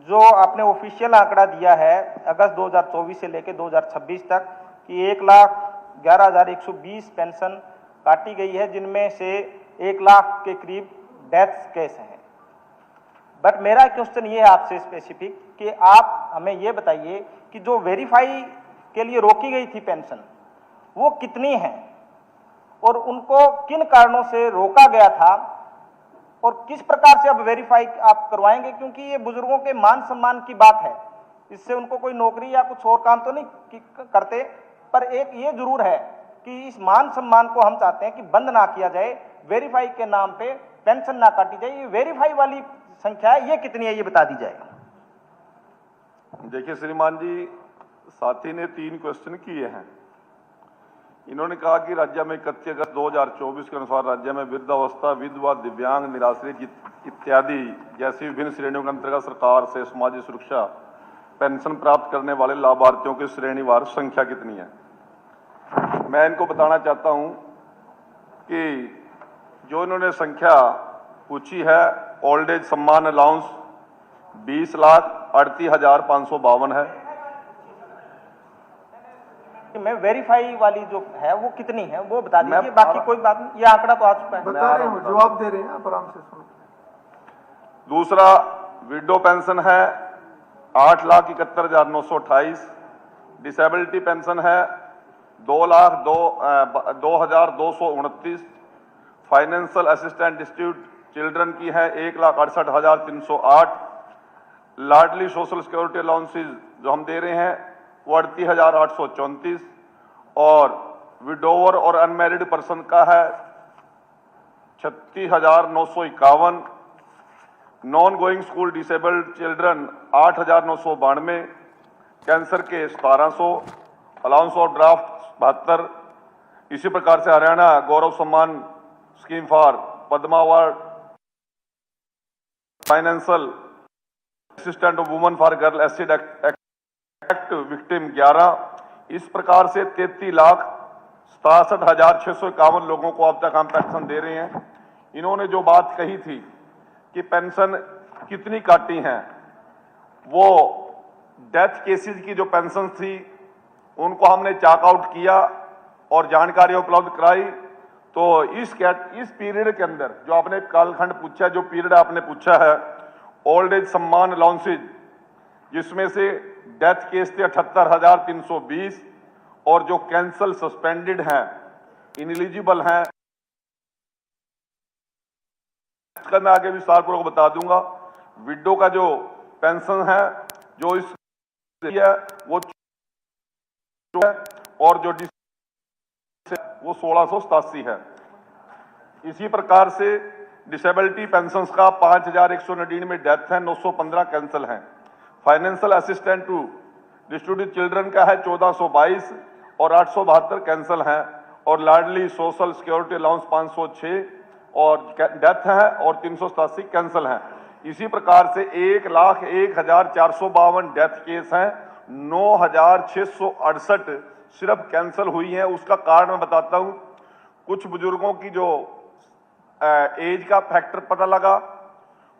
जो आपने ऑफिशियल आंकड़ा दिया है अगस्त 2024 से लेकर 2026 तक कि 1,11,120 पेंशन काटी गई है, जिनमें से 1 लाख के करीब डेथ केस हैं। बट मेरा क्वेश्चन ये है आपसे स्पेसिफिक कि आप हमें ये बताइए कि जो वेरीफाई के लिए रोकी गई थी पेंशन वो कितनी है और उनको किन कारणों से रोका गया था और किस प्रकार से अब वेरीफाई आप करवाएंगे, क्योंकि ये बुजुर्गों के मान सम्मान की बात है। इससे उनको कोई नौकरी या कुछ और काम तो नहीं करते, पर एक ये जरूर है कि इस मान सम्मान को हम चाहते हैं कि बंद ना किया जाए, वेरीफाई के नाम पे पेंशन ना काटी जाए। ये वेरीफाई वाली संख्या है, ये कितनी है ये बता दी जाए। देखिए श्रीमान जी, साथी ने 3 क्वेश्चन किए हैं। इन्होंने कहा कि राज्य में 31 अगस्त 2024 के अनुसार राज्य में वृद्धावस्था, विधवा, दिव्यांग, निराश्रित इत्यादि जैसी विभिन्न श्रेणियों के अंतर्गत सरकार से सामाजिक सुरक्षा पेंशन प्राप्त करने वाले लाभार्थियों की श्रेणीवार संख्या कितनी है। मैं इनको बताना चाहता हूं कि जो इन्होंने संख्या पूछी है, ओल्ड एज सम्मान अलाउंस 20,38,552 है। मैं वेरीफाई वाली जो है वो कितनी है वो बता दीजिए, बाकी कोई बात नहीं, ये आंकड़ा तो आ चुका है। बता रहे हो, जवाब दे रहे हैं, आप आराम से सुनो। दूसरा विडो पेंशन है 8,71,928, डिसेबिलिटी पेंशन है 2,02,229, फाइनेंशियल असिस्टेंट डिस्ट्रीब्यूट चिल्ड्रन की है 1,68,308, लाडली सोशल सिक्योरिटी अलाउंसेज जो हम दे रहे हैं वो 38,834 और विडोवर और अनमैरिड पर्सन का है 36,951, non going school disabled children 8,992, cancer के 1700, अलाउंस ऑफ ड्राफ्ट 72। इसी प्रकार से हरियाणा गौरव सम्मान scheme for Padma award, financial assistant of woman for girl acid act victim 11। इस प्रकार से 33,67,651 लोगों को अब तक हम पेंशन दे रहे हैं। इन्होंने जो बात कही थी कि पेंशन कितनी काटी हैं, वो डेथ केसेस की जो पेंशन थी उनको हमने चेक आउट किया और जानकारी उपलब्ध कराई। तो इस पीरियड के अंदर जो आपने कालखंड पूछा, जो पीरियड आपने पूछा है, ओल्ड एज सम्मान अलाउंसेज जिसमें से डेथ केस थे 78,320 और जो कैंसल सस्पेंडेड हैं, इनएलिजिबल हैं, इसका मैं आगे विस्तारपूर्वक बता दूंगा। विडो का जो पेंशन है जो इस है वो और जो वो 1687 है। इसी प्रकार से डिसेबिलिटी पेंशन्स का 5199 में डेथ है, 915 कैंसिल हैं। Financial assistant to distributed children का है 1422 और 872 कैंसिल हैं, और लाडली सोशल सिक्योरिटी अलाउंस 506 और डेथ है और 387 कैंसिल हैं। इसी प्रकार से 1,01,452 डेथ केस हैं, 9,668 सिर्फ कैंसिल हुई हैं। उसका कारण मैं बताता हूं। कुछ बुजुर्गों की जो एज का फैक्टर पता लगा,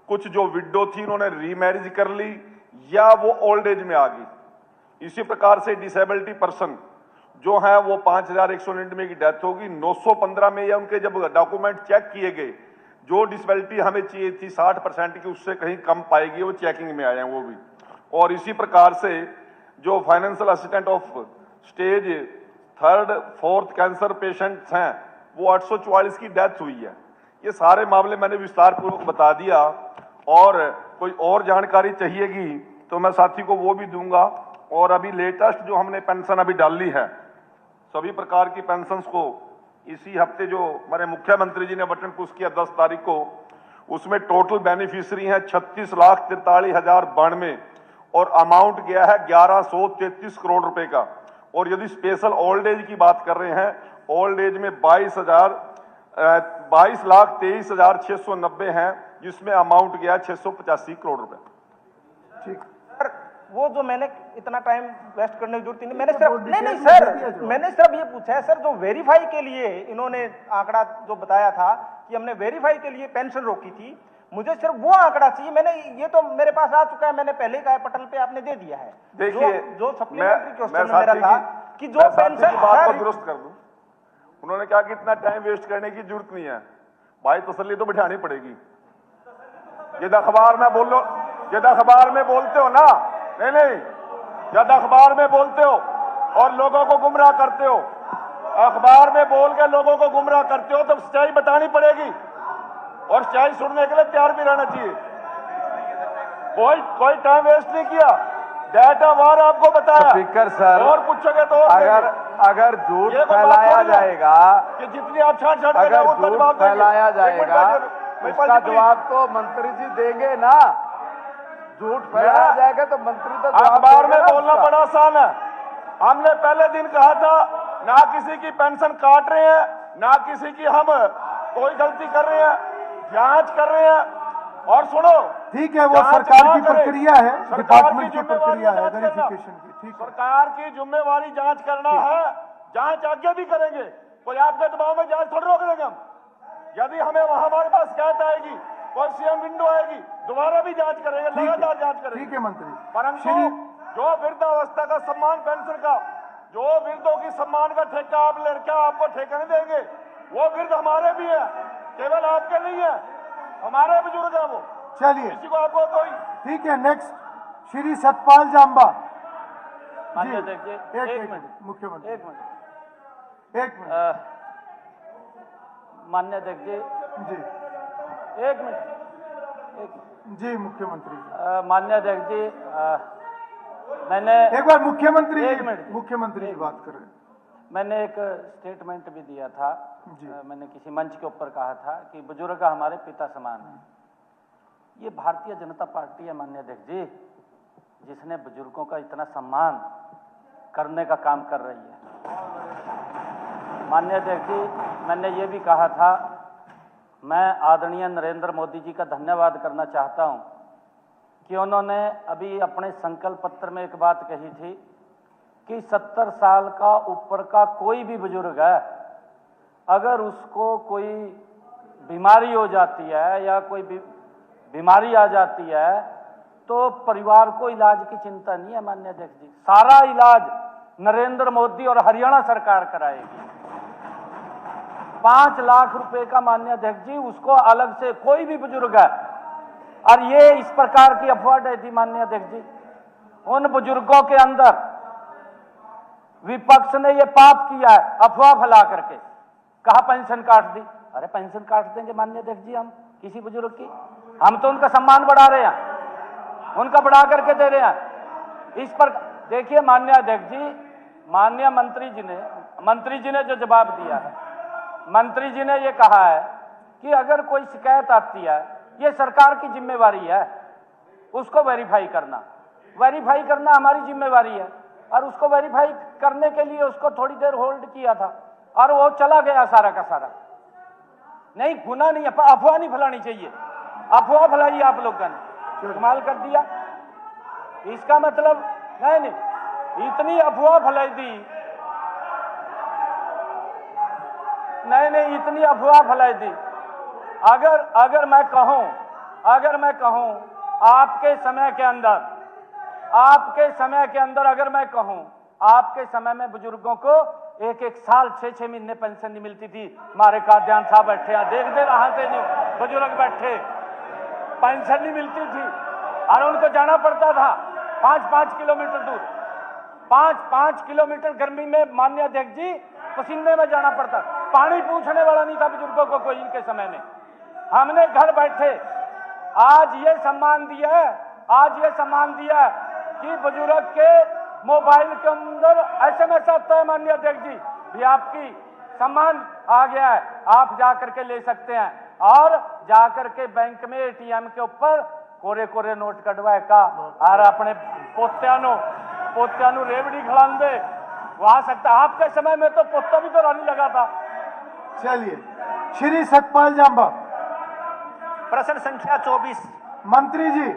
कुछ जो विडो थी उन्होंने रीमैरिज कर ली, या वो ओल्ड एज में आ गई। इसी प्रकार से डिसेबिलिटी पर्सन जो है वो 5,199 की डेथ होगी, 915 में, या उनके जब डॉक्यूमेंट चेक किए गए, जो डिसेबिलिटी हमें चाहिए थी 60% की, उससे कहीं कम पाएगी, वो चेकिंग में आए हैं वो भी। और इसी प्रकार से जो financial assistant of stage 3rd 4th cancer patients हैं, वो 844 की डेथ हुई है। ये सारे मामले मैंने विस्तार पूर्वक बता दिया, और कोई और जानकारी चाहिएगी तो मैं साथी को वो भी दूंगा। और अभी लेटेस्ट जो हमने पेंशन अभी डाली है, सभी प्रकार की पेंशन को इसी हफ्ते जो हमारे मुख्यमंत्री जी ने बटन पुश किया 10 तारीख को, उसमें टोटल बेनिफिशियरी हैं 36,43,092 और अमाउंट गया है 1133 करोड़ रुपए का। और यदि स्पेशल ओल्ड एज की बात कर रहे हैं, ओल्ड एज में 22,23,690 हैं, जिसमें अमाउंट गया 685 करोड़ रुपए। ठीक, सर वो जो मैंने इतना टाइम वेस्ट करने की जरूरत नहीं, मैंने सिर्फ नहीं सर, मैंने सिर्फ ये पूछा है सर, जो वेरीफाई के लिए इन्होंने आंकड़ा जो बताया था कि हमने वेरीफाई के लिए पेंशन रोकी थी, मुझे सिर्फ वो आंकड़ा चाहिए। मैंने ये तो मेरे पास आ चुका है, मैंने पहले कहा पटल पे आपने दे दिया है। देखिए, जो सप्लीमेंट्री क्वेश्चन मैं मेरा था कि जो पेंशन बात को दुरुस्त कर दूं, उन्होंने कहा कि इतना टाइम वेस्ट करने की जरूरत नहीं है भाई, तसल्ली तो बिठानी पड़ेगी। जब अखबार में बोलो, जब अखबार में बोलते हो ना, नहीं, जब अखबार में बोलते हो और लोगों को गुमराह करते हो, अखबार में बोल के लोगों को गुमराह करते हो, तो सच्चाई बतानी पड़ेगी, और सच्चाई सुनने के लिए तैयार भी रहना चाहिए। कोई टाइम वेस्ट नहीं किया, डेटा वार आपको बताया। स्पीकर सर, और पूछोगे तो अगर झूठ फैलाया जाएगा, कि जितनी आप छाट अगर झूठ फैलाया जाएगा, उसका जवाब तो मंत्री जी देंगे ना। झूठ फैलाया जाएगा तो मंत्री तो अखबार में बोलना बड़ा आसान है। हमने पहले दिन कहा था, ना किसी की पेंशन काट रहे हैं, ना किसी की हम कोई गलती कर रहे हैं, जांच कर रहे हैं। और सुनो, ठीक है, वो सरकार की प्रक्रिया है, डिपार्टमेंट की प्रक्रिया है वेरिफिकेशन की। ठीक है, सरकार की जिम्मेवारी जांच करना है, जांच आगे भी करेंगे, कोई आपके दबाव में जांच थोड़ी रोक देंगे हम। यदि हमें वहां हमारे पास शिकायत आएगी, कोई सीएम विंडो आएगी, दोबारा भी जांच करेंगे, लगातार जांच करेंगे। ठीक है मंत्री। परंतु जो वृद्धावस्था का सम्मान पेंशन का, जो वृद्धों की सम्मान का ठेका आप लड़का आपको ठेका नहीं देंगे, वो वृद्ध हमारे भी है, केवल आपके नहीं है, हमारे बुजुर्ग हैं वो। चलिए, किसी को आपको कोई ठीक है। नेक्स्ट श्री सतपाल जांबा जी, देखिए एक मिनट मुख्यमंत्री, एक मिनट मान्य अध्यक्ष जी, एक मिनट जी मुख्यमंत्री, मान्य अध्यक्ष जी, मैंने एक बार मुख्यमंत्री एक मिनट, मुख्यमंत्री जी बात कर रहे हैं। मैंने एक स्टेटमेंट भी दिया था, मैंने किसी मंच के ऊपर कहा था कि बुजुर्ग हमारे पिता समान हैं। ये भारतीय जनता पार्टी है माननीय अध्यक्ष जी, जिसने बुजुर्गों का इतना सम्मान करने का काम कर रही है। माननीय अध्यक्ष जी, मैंने ये भी कहा था, मैं आदरणीय नरेंद्र मोदी जी का धन्यवाद करना चाहता हूं कि उन्होंने अभी अपने संकल्प पत्र में एक बात कही थी कि 70 साल का ऊपर का कोई भी बुजुर्ग है, अगर उसको कोई बीमारी हो जाती है या कोई बीमारी आ जाती है तो परिवार को इलाज की चिंता नहीं है माननीय अध्यक्ष जी, सारा इलाज नरेंद्र मोदी और हरियाणा सरकार कराएगी। 5 लाख रुपए का माननीय अध्यक्ष जी उसको अलग से कोई भी बुजुर्ग है, और ये इस प्रकार की अफवाह है थी माननीय अध्यक्ष जी, उन बुजुर्गों के अंदर विपक्ष ने ये पाप किया है अफवाह फैला करके, कहा पेंशन काट दी। अरे पेंशन काट देंगे माननीय अध्यक्ष जी हम किसी बुजुर्ग की? हम तो उनका सम्मान बढ़ा रहे हैं, उनका बढ़ा करके दे रहे हैं। इस पर देखिए माननीय अध्यक्ष जी, माननीय मंत्री जी ने जो जवाब दिया है, मंत्री जी ने ये कहा है कि अगर कोई शिकायत आती है, ये सरकार की जिम्मेवारी है उसको वेरीफाई करना हमारी जिम्मेवारी है। और उसको वेरीफाई करने के लिए उसको थोड़ी देर होल्ड किया था और वो चला गया सारा का सारा। नहीं, गुना नहीं है, अफवाह नहीं फैलानी चाहिए। अफवाह फैलाई आप लोगों ने, कमाल कर दिया। इसका मतलब नहीं, इतनी अफवाह फैलाई दी, नहीं, इतनी अफवाह फैलाई दी। अगर मैं कहूं आपके समय के अंदर अगर मैं कहूं, आपके समय में बुजुर्गों को एक साल 6 महीने पेंशन नहीं मिलती थी। हमारे काद्यान साहब बैठे हैं, देख दे रहा थे, नहीं बुजुर्ग बैठे, पेंशन नहीं मिलती थी और उनको जाना पड़ता था 5 किलोमीटर दूर, 5 किलोमीटर गर्मी में, माननीय अध्यक्ष जी, पसीने में जाना पड़ता। पानी पूछने वाला नहीं था बुजुर्गों को कोई इनके समय में। हमने घर बैठे आज ये सम्मान दिया कि बुजुर्ग के मोबाइल के अंदर SMS आता है, माननीय अध्यक्ष जी, भी आपकी सम्मान आ गया है, आप जाकर के ले सकते हैं। और जाकर के बैंक में ATM के ऊपर कोरे नोट कटवाए का और अपने पोत्यानु रेवड़ी खिलान दे, वहां सकता। आपके समय में तो पोता भी तो रानी लगा था। चलिए, श्री सतपाल जांबा, प्रश्न संख्या 24। मंत्री जी।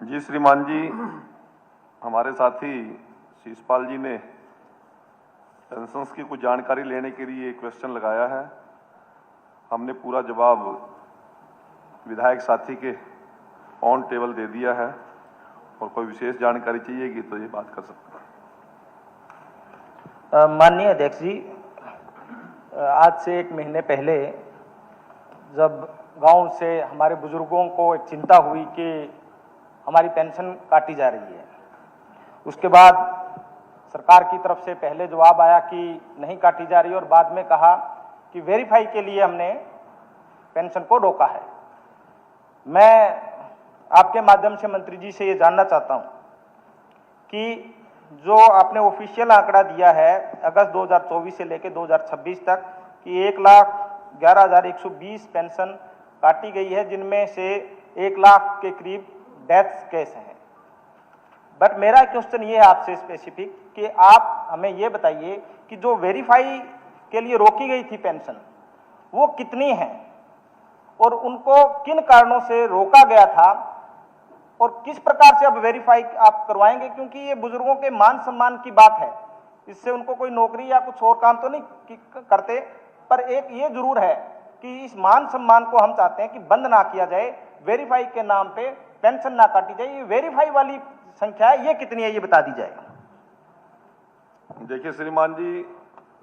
जी श्रीमान जी, हमारे साथी शीशपाल जी ने पेंशन्स की कुछ जानकारी लेने के लिए क्वेश्चन लगाया है। हमने पूरा जवाब विधायक साथी के ऑन टेबल दे दिया है और कोई विशेष जानकारी चाहिएगी तो ये बात कर सकते हैं। माननीय अध्यक्ष जी, आज से 1 महीने पहले जब गांव से हमारे बुजुर्गों को एक चिंता हुई कि हमारी पेंशन काटी जा रही है, उसके बाद सरकार की तरफ से पहले जवाब आया कि नहीं काटी जा रही और बाद में कहा कि वेरीफाई के लिए हमने पेंशन को रोका है। मैं आपके माध्यम से मंत्री जी से ये जानना चाहता हूं कि जो आपने ऑफिशियल आंकड़ा दिया है अगस्त 2024 से लेकर 2026 तक कि 1,11,120 पेंशन काटी गई है, जिनमें से 1 लाख के करीब डेथ केस हैं। बट मेरा क्वेश्चन ये है आपसे स्पेसिफिक कि आप हमें ये बताइए कि जो वेरीफाई के लिए रोकी गई थी पेंशन, वो कितनी है और उनको किन कारणों से रोका गया था और किस प्रकार से अब वेरीफाई आप करवाएंगे, क्योंकि ये बुजुर्गों के मान सम्मान की बात है। इससे उनको कोई नौकरी या कुछ और काम तो नहीं करते, पर एक ये जरूर है कि इस मान सम्मान को हम चाहते हैं कि बंद ना किया जाए, वेरीफाई के नाम पे पेंशन ना काटी जाए। ये वेरीफाई वाली संख्या है, ये कितनी है ये बता दी जाए। देखिए श्रीमान जी,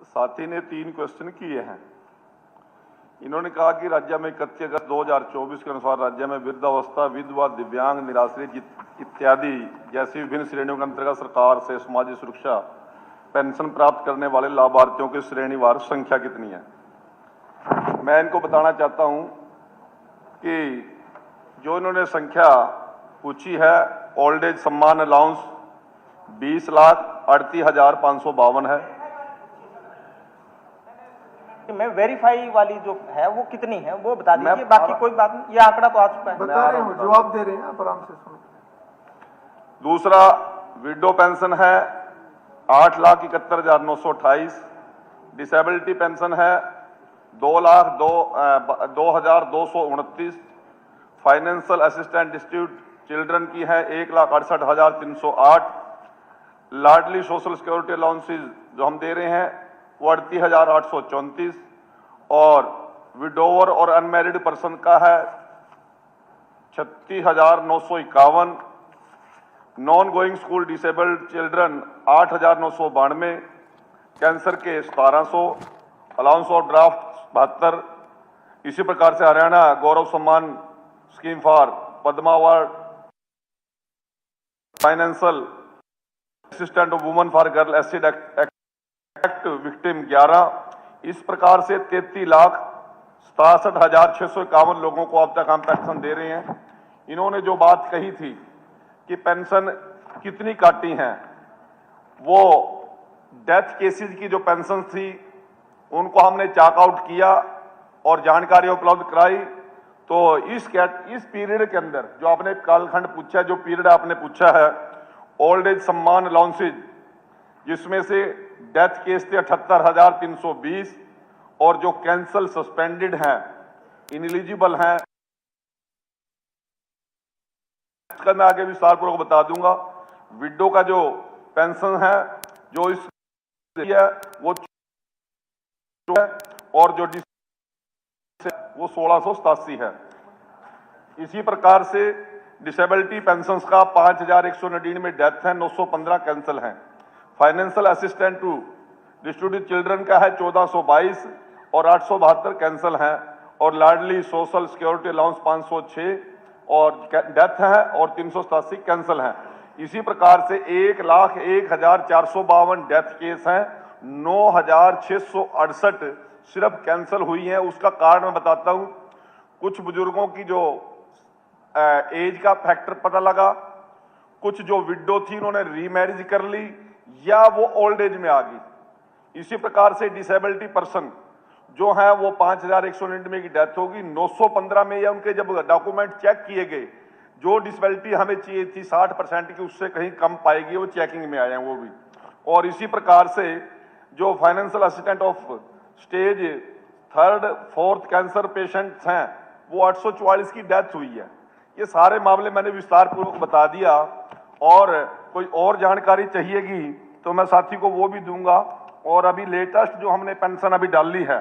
साथी ने 3 क्वेश्चन किए हैं। इन्होंने कहा कि राज्य में 31 अगस्त 2024 के अनुसार राज्य में वृद्धावस्था, विधवा, दिव्यांग, निराश्रित इत्यादि जैसी विभिन्न श्रेणियों के अंतर्गत सरकार से सामाजिक सुरक्षा पेंशन प्राप्त करने वाले लाभार्थियों की श्रेणीवार संख्या कितनी है। मैं इनको बताना चाहता हूं कि जो इन्होंने संख्या पूछी है, ओल्ड एज सम्मान अलाउंस 20,38,552 है। मैं वेरीफाई वाली जो है वो कितनी है वो बता दीजिए, बाकी कोई बात नहीं, ये आंकड़ा तो आ चुका है। बता रहे हो, जवाब दे रहे हैं आप, आराम से सुनो। दूसरा विडो पेंशन है 8,71,928, डिसेबिलिटी पेंशन है 2,02,229, फाइनेंशियल असिस्टेंट डिस्ट्रीब्यूट चिल्ड्रन की है 1,68,308, लाडली सोशल सिक्योरिटी अलाउंसेज जो हम दे रहे हैं वो 38,834 और विडोवर और अनमैरिड पर्सन का है 36,951, non going school disabled children 8,992, cancer के 1700, अलाउंस ऑफ ड्राफ्ट 72। इसी प्रकार से हरियाणा गौरव सम्मान scheme for Padma award, financial assistant of woman for girl acid act victim 11। इस प्रकार से 33,67,651 लोगों को अब तक हम पेंशन दे रहे हैं। इन्होंने जो बात कही थी कि पेंशन कितनी काटी हैं, वो डेथ केसेस की जो पेंशन थी उनको हमने चेकआउट किया और जानकारी उपलब्ध कराई। तो इस पीरियड के अंदर जो आपने कालखंड पूछा, जो पीरियड आपने पूछा है, ओल्ड एज सम्मान अलाउंसेज, जिसमें से डेथ केस थे 78,320 और जो कैंसल सस्पेंडेड हैं, इनएलिजिबल हैं, इसका मैं आगे विस्तारपूर्वक बता दूंगा। विडो का जो पेंशन है जो इस है वो है और जो वो 1687 है। इसी प्रकार से डिसेबिलिटी पेंशन्स का 5,199 में डेथ है, 915 कैंसल हैं। Financial assistant to distributed children का है 1422 और 872 कैंसल हैं। और लाडली सोशल सिक्योरिटी अलाउंस 506 और डेथ है और 387 कैंसल हैं। इसी प्रकार से 1,01,452 डेथ केस हैं, 9,668 सिर्फ कैंसल हुई हैं। उसका कारण मैं बताता हूं। कुछ बुजुर्गों की जो एज का फैक्टर पता लगा, कुछ जो विडो थी उन्होंने रीमैरिज कर ली या वो ओल्ड एज में आ गई। इसी प्रकार से डिसेबिलिटी पर्सन जो है वो 5,199 की डेथ होगी, 915 में या उनके जब डॉक्यूमेंट चेक किए गए, जो डिसेबिलिटी हमें चाहिए थी 60% की, उससे कहीं कम पाएगी, वो चेकिंग में आए हैं वो भी। और इसी प्रकार से जो financial assistant of stage 3rd 4th cancer patients हैं वो 844 की डेथ हुई है। ये सारे मामले मैंने विस्तार पूर्वक बता दिया। और कोई और जानकारी चाहिएगी तो मैं साथी को वो भी दूंगा। और अभी लेटेस्ट जो हमने पेंशन अभी डाली है,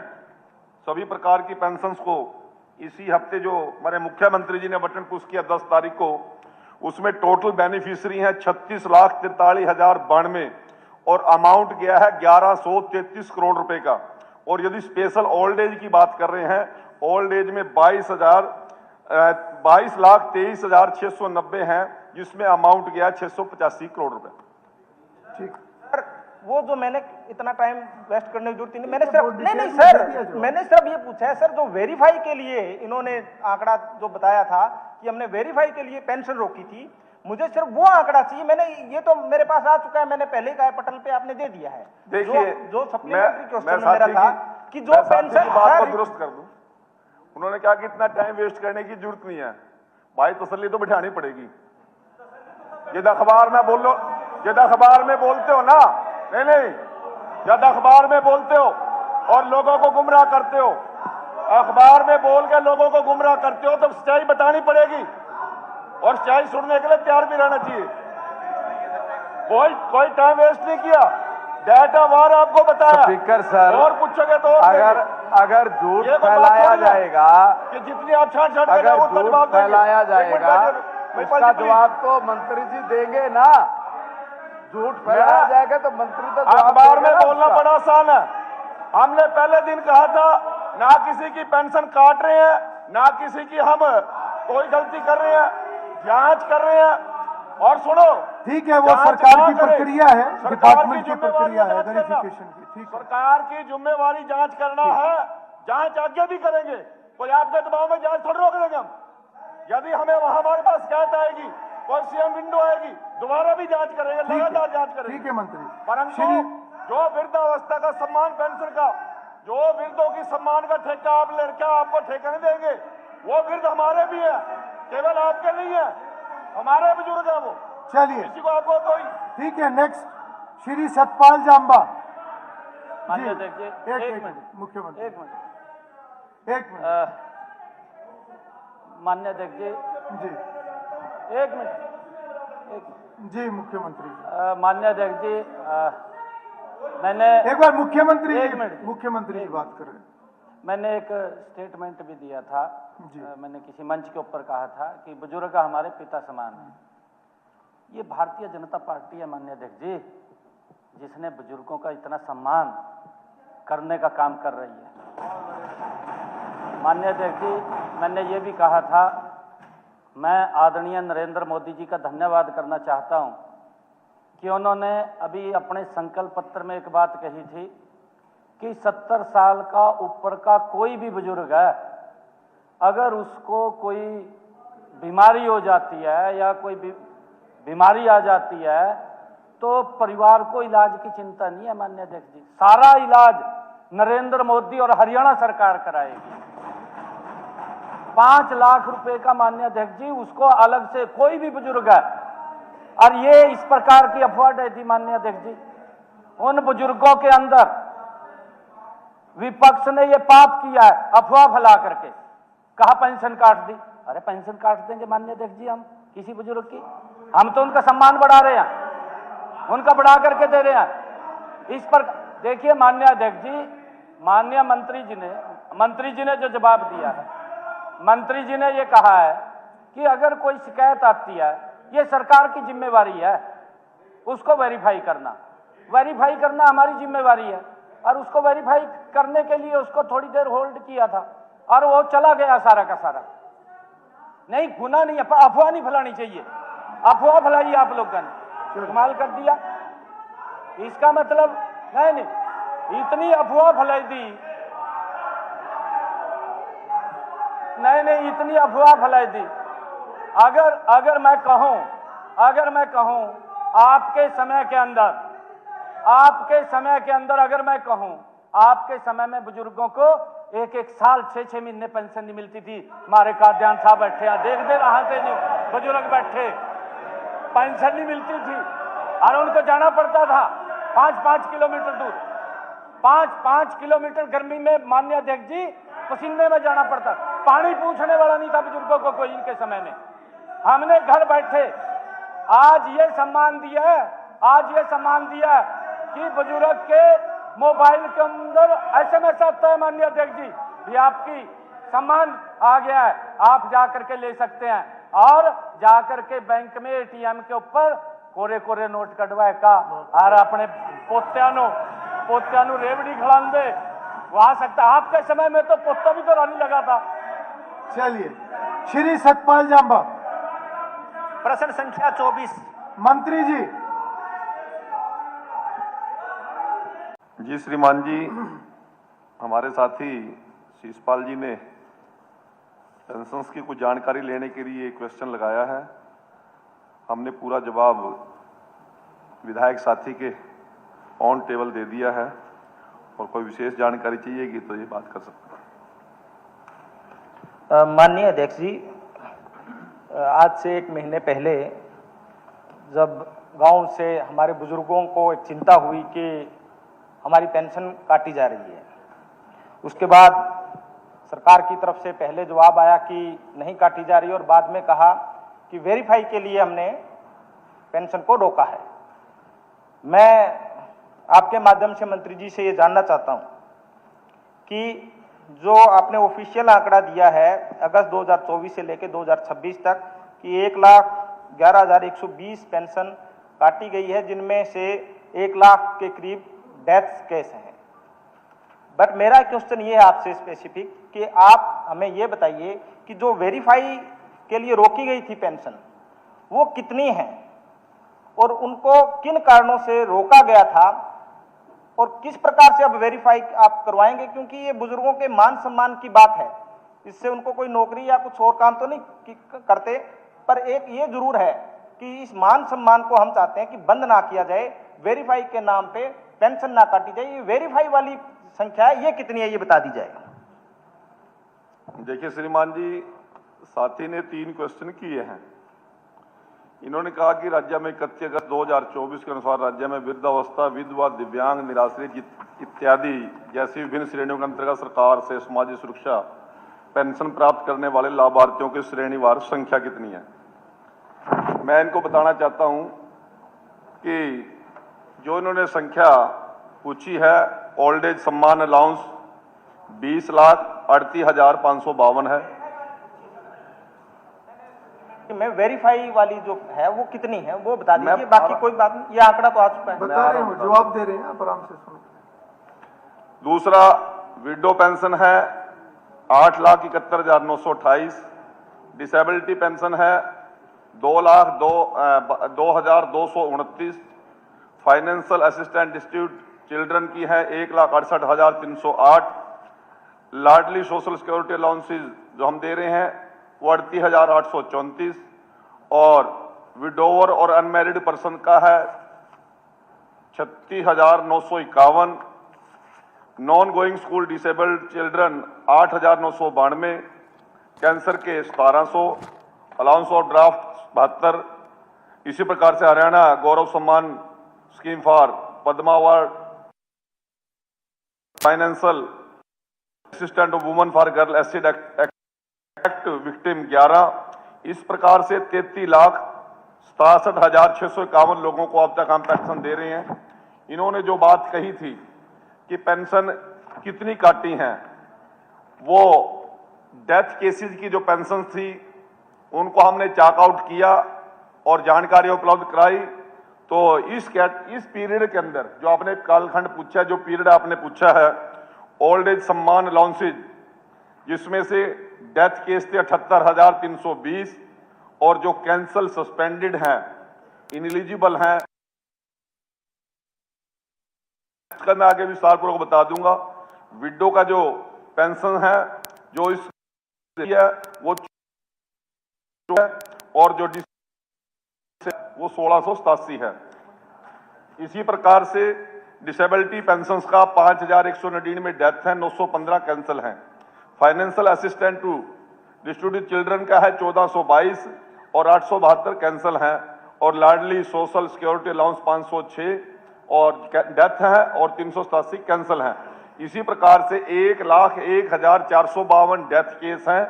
सभी प्रकार की पेंशन्स को इसी हफ्ते जो हमारे मुख्यमंत्री जी ने बटन पुश किया 10 तारीख को, उसमें टोटल बेनिफिशियरी हैं 36,43,092 और अमाउंट गया है 1,133 करोड़ रुपए का। और यदि स्पेशल ओल्ड एज की बात कर रहे हैं, ओल्ड एज में 22,23,690 हैं, जिसमें अमाउंट गया 685 करोड़ रुपए। ठीक, सर वो जो मैंने इतना टाइम वेस्ट करने की जरूरत नहीं, मैंने सिर्फ नहीं सर, मैंने सिर्फ ये पूछा है सर, जो वेरीफाई के लिए इन्होंने आंकड़ा जो बताया था कि हमने वेरीफाई के लिए पेंशन रोकी थी, मुझे सिर्फ वो आंकड़ा चाहिए। मैंने ये तो मेरे पास आ चुका है, मैंने पहले कहा पटल पे आपने दे दिया है। देखिए जो सप्लीमेंट्री क्वेश्चन में मेरा था कि जो पेंशन बात को दुरुस्त कर दूं, उन्होंने कहा कि इतना टाइम वेस्ट करने की जरूरत नहीं है भाई, तसल्ली तो बिठानी पड़ेगी। जब अखबार में बोल लो, जब अखबार में बोलते हो ना, नहीं, जब अखबार में बोलते हो और लोगों को गुमराह करते हो, अखबार में बोल के लोगों को गुमराह करते हो, तो सच्चाई बतानी पड़ेगी और सच्चाई सुनने के लिए तैयार भी रहना चाहिए। कोई टाइम वेस्ट नहीं किया, डाटा वार आपको बताया। स्पीकर सर, और पूछोगे तो अगर झूठ फैलाया जाएगा, कि जितनी आप छाट अगर झूठ फैलाया जाएगा उसका जवाब तो मंत्री जी देंगे ना। झूठ फैलाया जाएगा तो मंत्री तो अखबार में बोलना बड़ा आसान है। हमने पहले दिन कहा था ना किसी की पेंशन काट रहे हैं, ना किसी की हम कोई गलती कर रहे हैं, जांच कर रहे हैं। और सुनो, ठीक है, वो सरकार की प्रक्रिया है, डिपार्टमेंट की प्रक्रिया है वेरिफिकेशन की। ठीक है, सरकार की जिम्मेवारी जांच करना है, जांच आगे भी करेंगे, कोई आपके दबाव में जांच थोड़ी रोक देंगे हम। यदि हमें वहां हमारे पास शिकायत आएगी, कोई सीएम विंडो आएगी, दोबारा भी जांच करेंगे, लगातार जांच करेंगे। ठीक है मंत्री। परंतु जो वृद्धावस्था का सम्मान पेंशन का, जो वृद्धों की सम्मान का ठेका आप लड़का आपको ठेका नहीं देंगे, वो वृद्ध हमारे भी है, केवल आपके नहीं है, हमारे बुजुर्ग है वो। चलिए, किसी को आपको कोई ठीक है। नेक्स्ट श्री सतपाल जांबा जी, देखिए, एक मिनट मुख्यमंत्री, एक मिनट मान्य अध्यक्ष जी, एक मिनट जी मुख्यमंत्री, मान्य अध्यक्ष जी, मैंने एक बार मुख्यमंत्री एक मिनट, मुख्यमंत्री की बात कर रहे हैं। मैंने एक स्टेटमेंट भी दिया था, मैंने किसी मंच के ऊपर कहा था कि बुजुर्ग हमारे पिता समान हैं। ये भारतीय जनता पार्टी है माननीय अध्यक्ष जी, जिसने बुजुर्गों का इतना सम्मान करने का काम कर रही है। माननीय अध्यक्ष जी, मैंने ये भी कहा था, मैं आदरणीय नरेंद्र मोदी जी का धन्यवाद करना चाहता हूं कि उन्होंने अभी अपने संकल्प पत्र में एक बात कही थी कि 70 साल का ऊपर का कोई भी बुजुर्ग है, अगर उसको कोई बीमारी हो जाती है या कोई बीमारी आ जाती है तो परिवार को इलाज की चिंता नहीं है। माननीय अध्यक्ष जी, सारा इलाज नरेंद्र मोदी और हरियाणा सरकार कराएगी। 5 लाख रुपए का माननीय अध्यक्ष जी, उसको अलग से कोई भी बुजुर्ग है, और ये इस प्रकार की अफवाह दी थी माननीय अध्यक्ष जी, उन बुजुर्गों के अंदर विपक्ष ने ये पाप किया है, अफवाह फैला करके कहा पेंशन काट दी। अरे पेंशन काट देंगे माननीय अध्यक्ष जी हम किसी बुजुर्ग की? हम तो उनका सम्मान बढ़ा रहे हैं, उनका बढ़ा करके दे रहे हैं। इस पर देखिए माननीय अध्यक्ष जी, माननीय मंत्री जी ने जो जवाब दिया है, मंत्री जी ने ये कहा है कि अगर कोई शिकायत आती है, ये सरकार की जिम्मेवारी है उसको वेरीफाई करना हमारी जिम्मेवारी है, और उसको वेरीफाई करने के लिए उसको थोड़ी देर होल्ड किया था और वो चला गया सारा का सारा। नहीं, गुना नहीं, अफवाह नहीं फैलानी चाहिए, अफवाह फैलाई आप लोगों ने, कमाल कर दिया। इसका मतलब नहीं, इतनी अफवाह फैलाई दी, नहीं, इतनी अफवाह फैलाई दी। अगर मैं कहूं आपके समय के अंदर अगर मैं कहूं, आपके समय में बुजुर्गों को 1-1 साल 6-6 महीने पेंशन नहीं मिलती थी। हमारे काद्यान साहब बैठे हैं, देख दे रहा थे, नहीं बुजुर्ग बैठे, पेंशन नहीं मिलती थी और उनको जाना पड़ता था 5-5 किलोमीटर दूर, 5-5 किलोमीटर गर्मी में माननीय अध्यक्ष जी पसीने में जाना पड़ता। पानी पूछने वाला नहीं था बुजुर्गों को कोई इनके समय में। हमने घर बैठे आज ये सम्मान दिया कि बुजुर्ग के मोबाइल के अंदर SMS आता है माननीय अध्यक्ष जी, ये आपकी सम्मान आ गया है, आप जाकर के ले सकते हैं, और जाकर के बैंक में ATM के ऊपर कोरे नोट कटवाए का और अपने पोत्यानु रेवड़ी खिलांदे वो आ सकता। आपके समय में तो पोता भी तो रानी लगा था। चलिए, श्री सतपाल जांबा, प्रश्न संख्या 24। मंत्री जी। जी श्रीमान जी, हमारे साथी शिषपाल जी ने पेंशन्स की कुछ जानकारी लेने के लिए क्वेश्चन लगाया है। हमने पूरा जवाब विधायक साथी के ऑन टेबल दे दिया है, और कोई विशेष जानकारी चाहिएगी तो ये बात कर सकते हैं। माननीय अध्यक्ष जी, आज से 1 महीने पहले जब गांव से हमारे बुजुर्गों को एक चिंता हुई कि हमारी पेंशन काटी जा रही है, उसके बाद सरकार की तरफ से पहले जवाब आया कि नहीं काटी जा रही, और बाद में कहा कि वेरीफाई के लिए हमने पेंशन को रोका है। मैं आपके माध्यम से मंत्री जी से ये जानना चाहता हूं कि जो आपने ऑफिशियल आंकड़ा दिया है अगस्त 2024 से लेकर 2026 तक कि 1,11,120 पेंशन काटी गई है, जिनमें से 1 लाख के करीब डेथ केस हैं। बट मेरा क्वेश्चन ये है आपसे स्पेसिफिक कि आप हमें ये बताइए कि जो वेरीफाई के लिए रोकी गई थी पेंशन, वो कितनी है और उनको किन कारणों से रोका गया था, और किस प्रकार से अब वेरीफाई आप करवाएंगे, क्योंकि ये बुजुर्गों के मान सम्मान की बात है, इससे उनको कोई नौकरी या कुछ और काम तो नहीं करते, पर एक ये जरूर है कि इस मान सम्मान को हम चाहते हैं कि बंद ना किया जाए, वेरीफाई के नाम पे पेंशन ना काटी जाए। ये वेरीफाई वाली संख्या है, ये कितनी है ये बता दी जाए। देखिए श्रीमान जी, साथी ने 3 क्वेश्चन किए हैं। इन्होंने कहा कि राज्य में 31 अगस्त 2024 के अनुसार राज्य में वृद्धावस्था, विधवा, दिव्यांग, निराश्रित इत्यादि जैसी विभिन्न श्रेणियों के अंतर्गत सरकार से सामाजिक सुरक्षा पेंशन प्राप्त करने वाले लाभार्थियों की श्रेणीवार संख्या कितनी है। मैं इनको बताना चाहता हूं कि जो इन्होंने संख्या पूछी है, ओल्ड एज सम्मान अलाउंस 20,38,552 है। मैं वेरीफाई वाली जो है वो कितनी है वो बता दीजिए, बाकी कोई बात नहीं, ये आंकड़ा तो आ चुका है। बता रहे हो, जवाब दे रहे हैं, आप आराम से सुनो। दूसरा विडो पेंशन है 8,71,928, डिसेबिलिटी पेंशन है 2,02,229, फाइनेंशियल असिस्टेंट डिस्ट्रीब्यूट चिल्ड्रन की है 1,68,308, लाडली सोशल सिक्योरिटी अलाउंसेज जो हम दे रहे हैं वो 38,834, और विडोवर और अनमैरिड पर्सन का है 36,951, non going school disabled children 8,992, cancer के 1700, अलाउंस ऑफ ड्राफ्ट 72। इसी प्रकार से हरियाणा गौरव सम्मान scheme for Padma award, financial assistant of woman for girl acid act victim 11। इस प्रकार से 33,67,651 लोगों को अब तक हम पेंशन दे रहे हैं। इन्होंने जो बात कही थी कि पेंशन कितनी काटी हैं, वो डेथ केसेस की जो पेंशन थी उनको हमने चेक आउट किया और जानकारी उपलब्ध कराई। तो इस पीरियड के अंदर जो आपने कालखंड पूछा, जो पीरियड आपने पूछा है, ओल्ड एज सम्मान अलाउंसेज, जिसमें से डेथ केस थे 78,320 और जो कैंसल सस्पेंडेड हैं, इनएलिजिबल हैं, इसका मैं आगे विस्तारपूर्वक बता दूंगा। विडो का जो पेंशन है जो इस है वो और जो वो 1687 है। इसी प्रकार से डिसेबिलिटी पेंशन्स का 5,199 में डेथ है, 915 कैंसल हैं। Financial assistant to distributed children का है 1422 और 872 कैंसल हैं। और लाडली सोशल सिक्योरिटी अलाउंस 506 और डेथ है और 387 कैंसल हैं। इसी प्रकार से 1,01,452 डेथ केस हैं,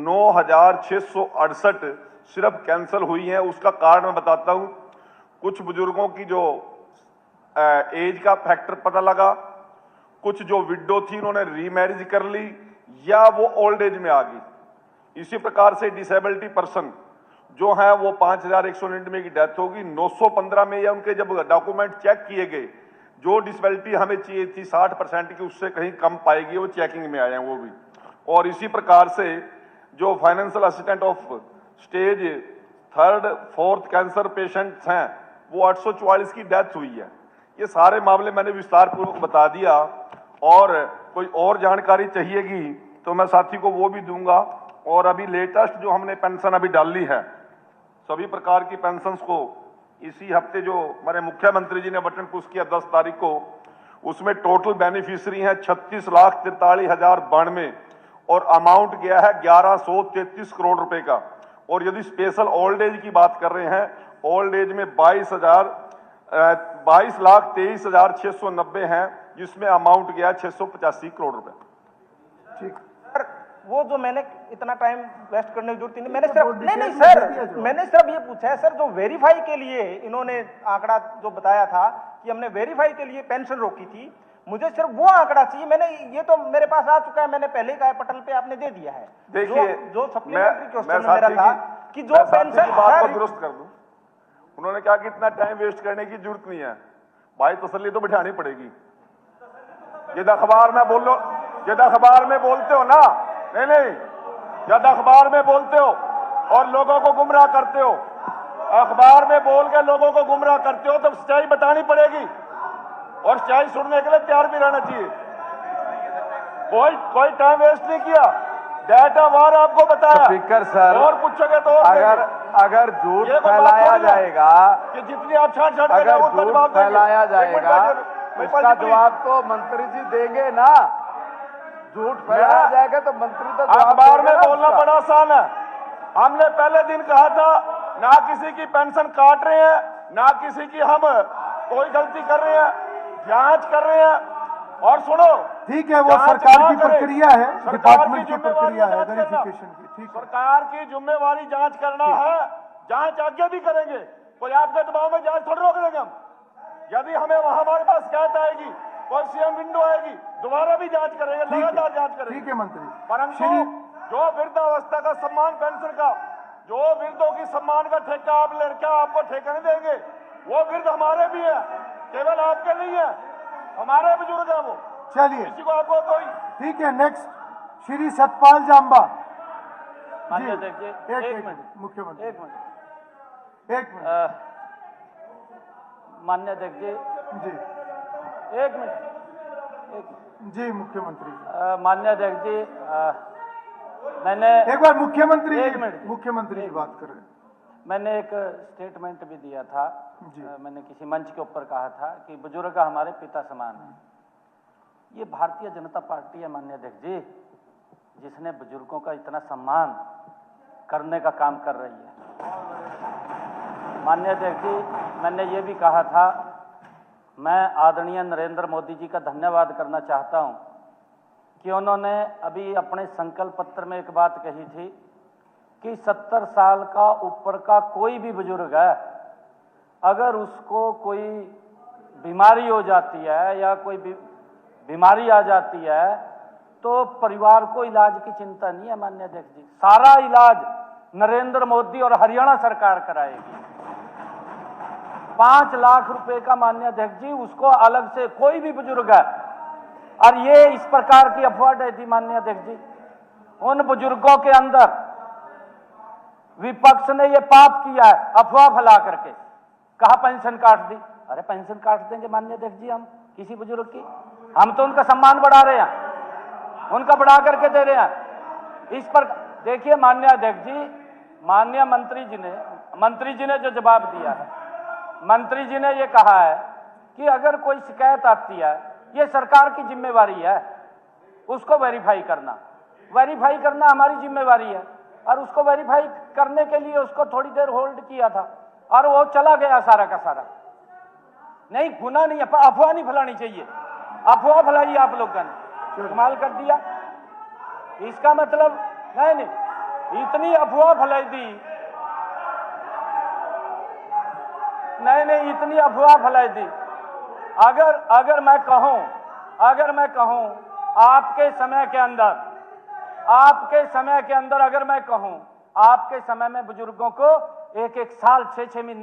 9,668 सिर्फ कैंसल हुई हैं। उसका कारण मैं बताता हूं। कुछ बुजुर्गों की जो एज का फैक्टर पता लगा, कुछ जो विडो थी उन्होंने रीमैरिज कर ली या वो ओल्ड एज में आ गई। इसी प्रकार से डिसेबिलिटी पर्सन जो है वो 5,199 की डेथ होगी, 915 में या उनके जब डॉक्यूमेंट चेक किए गए, जो डिसेबिलिटी हमें चाहिए थी 60% की, उससे कहीं कम पाएगी, वो चेकिंग में आए हैं वो भी। और इसी प्रकार से जो financial assistant of stage 3rd 4th cancer patients हैं वो 844 की डेथ हुई है। ये सारे मामले मैंने विस्तार पूर्वक बता दिया। और कोई और जानकारी चाहिएगी तो मैं साथी को वो भी दूंगा। और अभी लेटेस्ट जो हमने पेंशन अभी डाली है, सभी प्रकार की पेंशन्स को इसी हफ्ते जो हमारे मुख्यमंत्री जी ने बटन पुश किया 10 तारीख को, उसमें टोटल बेनिफिशियरी हैं 36,43,092 और अमाउंट गया है 1,133 करोड़ रुपए का। और यदि स्पेशल ओल्ड एज की बात कर रहे हैं, ओल्ड एज में 22,23,690 हैं, जिसमें अमाउंट गया 685 करोड़ रुपए। ठीक, सर वो जो मैंने इतना टाइम वेस्ट करने की जरूरत नहीं, मैंने सिर्फ नहीं सर, मैंने सिर्फ ये पूछा है सर, जो वेरीफाई के लिए इन्होंने आंकड़ा जो बताया था कि हमने वेरीफाई के लिए पेंशन रोकी थी, मुझे सिर्फ वो आंकड़ा चाहिए। मैंने ये तो मेरे पास आ चुका है, मैंने पहले ही कहा पटल पे आपने दे दिया है। देखिए, जो सप्लीमेंट्री क्वेश्चन मेरा था कि जो पेंशन बात को दुरुस्त कर दूं, उन्होंने कहा कि इतना टाइम वेस्ट करने की जरूरत नहीं है। भाई तसल्ली तो बिठानी पड़ेगी। जब अखबार में बोलो, जब अखबार में बोलते हो ना, नहीं, जब अखबार में बोलते हो और लोगों को गुमराह करते हो, अखबार में बोल के लोगों को गुमराह करते हो, तो सच्चाई बतानी पड़ेगी और सच्चाई सुनने के लिए तैयार भी रहना चाहिए। कोई टाइम वेस्ट नहीं किया, डाटा वार आपको बताया। स्पीकर सर, और पूछोगे तो अगर झूठ फैलाया जाएगा, कि जितनी आप छाट अगर झूठ फैलाया जाएगा उसका जवाब तो मंत्री जी देंगे ना। झूठ फैलाया जाएगा तो मंत्री तो अखबार में बोलना बड़ा आसान है। हमने पहले दिन कहा था ना किसी की पेंशन काट रहे हैं, ना किसी की हम कोई गलती कर रहे हैं, जांच कर रहे हैं। और सुनो, ठीक है, वो सरकार की प्रक्रिया है, डिपार्टमेंट की प्रक्रिया है वेरिफिकेशन की। ठीक है, सरकार की जिम्मेवारी जांच करना है, जांच आगे भी करेंगे। कोई आपके दबाव में जांच थोड़ी रोक देंगे हम। यदि हमें वहां हमारे पास शिकायत आएगी, कोई सीएम विंडो आएगी, दोबारा भी जांच करेंगे, लगातार जांच करेंगे। ठीक है मंत्री। परंतु जो वृद्धावस्था का सम्मान पेंशन का, जो वृद्धों की सम्मान का ठेका आप लड़का आपको ठेका नहीं देंगे, वो वृद्ध हमारे भी है, केवल आपके नहीं है, हमारे बुजुर्ग है वो। चलिए, किसी को आपको कोई ठीक है। नेक्स्ट श्री सतपाल जांबा जी। एक मिनट मुख्यमंत्री, एक मिनट एक मिनट मान्य अध्यक्ष जी, जी एक मिनट जी। मुख्यमंत्री मान्य अध्यक्ष जी, मैंने एक बार मुख्यमंत्री एक मिनट। मुख्यमंत्री जी बात कर रहे हैं। मैंने एक स्टेटमेंट भी दिया था, मैंने किसी मंच के ऊपर कहा था कि बुजुर्ग हमारे पिता समान हैं। ये भारतीय जनता पार्टी है माननीय अध्यक्ष जी, जिसने बुजुर्गों का इतना सम्मान करने का काम कर रही है। माननीय अध्यक्ष जी, मैंने ये भी कहा था, मैं आदरणीय नरेंद्र मोदी जी का धन्यवाद करना चाहता हूं कि उन्होंने अभी अपने संकल्प पत्र में एक बात कही थी कि 70 साल का ऊपर का कोई भी बुजुर्ग है, अगर उसको कोई बीमारी हो जाती है या कोई बीमारी आ जाती है तो परिवार को इलाज की चिंता नहीं है। माननीय अध्यक्ष जी, सारा इलाज नरेंद्र मोदी और हरियाणा सरकार कराएगी। 5 लाख रुपए का माननीय अध्यक्ष जी उसको अलग से कोई भी बुजुर्ग है, और ये इस प्रकार की अफवाह दी थी माननीय अध्यक्ष जी, उन बुजुर्गों के अंदर विपक्ष ने ये पाप किया है, अफवाह फैला करके कहा पेंशन काट दी। अरे पेंशन काट देंगे माननीय अध्यक्ष जी हम किसी बुजुर्ग की? हम तो उनका सम्मान बढ़ा रहे हैं, उनका बढ़ा करके दे रहे हैं। इस पर देखिए माननीय अध्यक्ष जी, माननीय मंत्री जी ने जो जवाब दिया है, मंत्री जी ने ये कहा है कि अगर कोई शिकायत आती है, ये सरकार की जिम्मेवारी है उसको वेरीफाई करना हमारी जिम्मेवारी है, और उसको वेरीफाई करने के लिए उसको थोड़ी देर होल्ड किया था और वो चला गया सारा का सारा। नहीं, गुना नहीं है, अफवाह नहीं फैलानी चाहिए, अफवाह फैलाई आप लोगों ने, कमाल कर दिया। इसका मतलब नहीं, इतनी अफवाह फैलाई दी, नहीं, इतनी अफवाह फैलाई दी। अगर मैं कहूं आपके समय के अंदर अगर मैं कहूं आपके समय में बुजुर्गों को 1-1 साल 6-6 महीने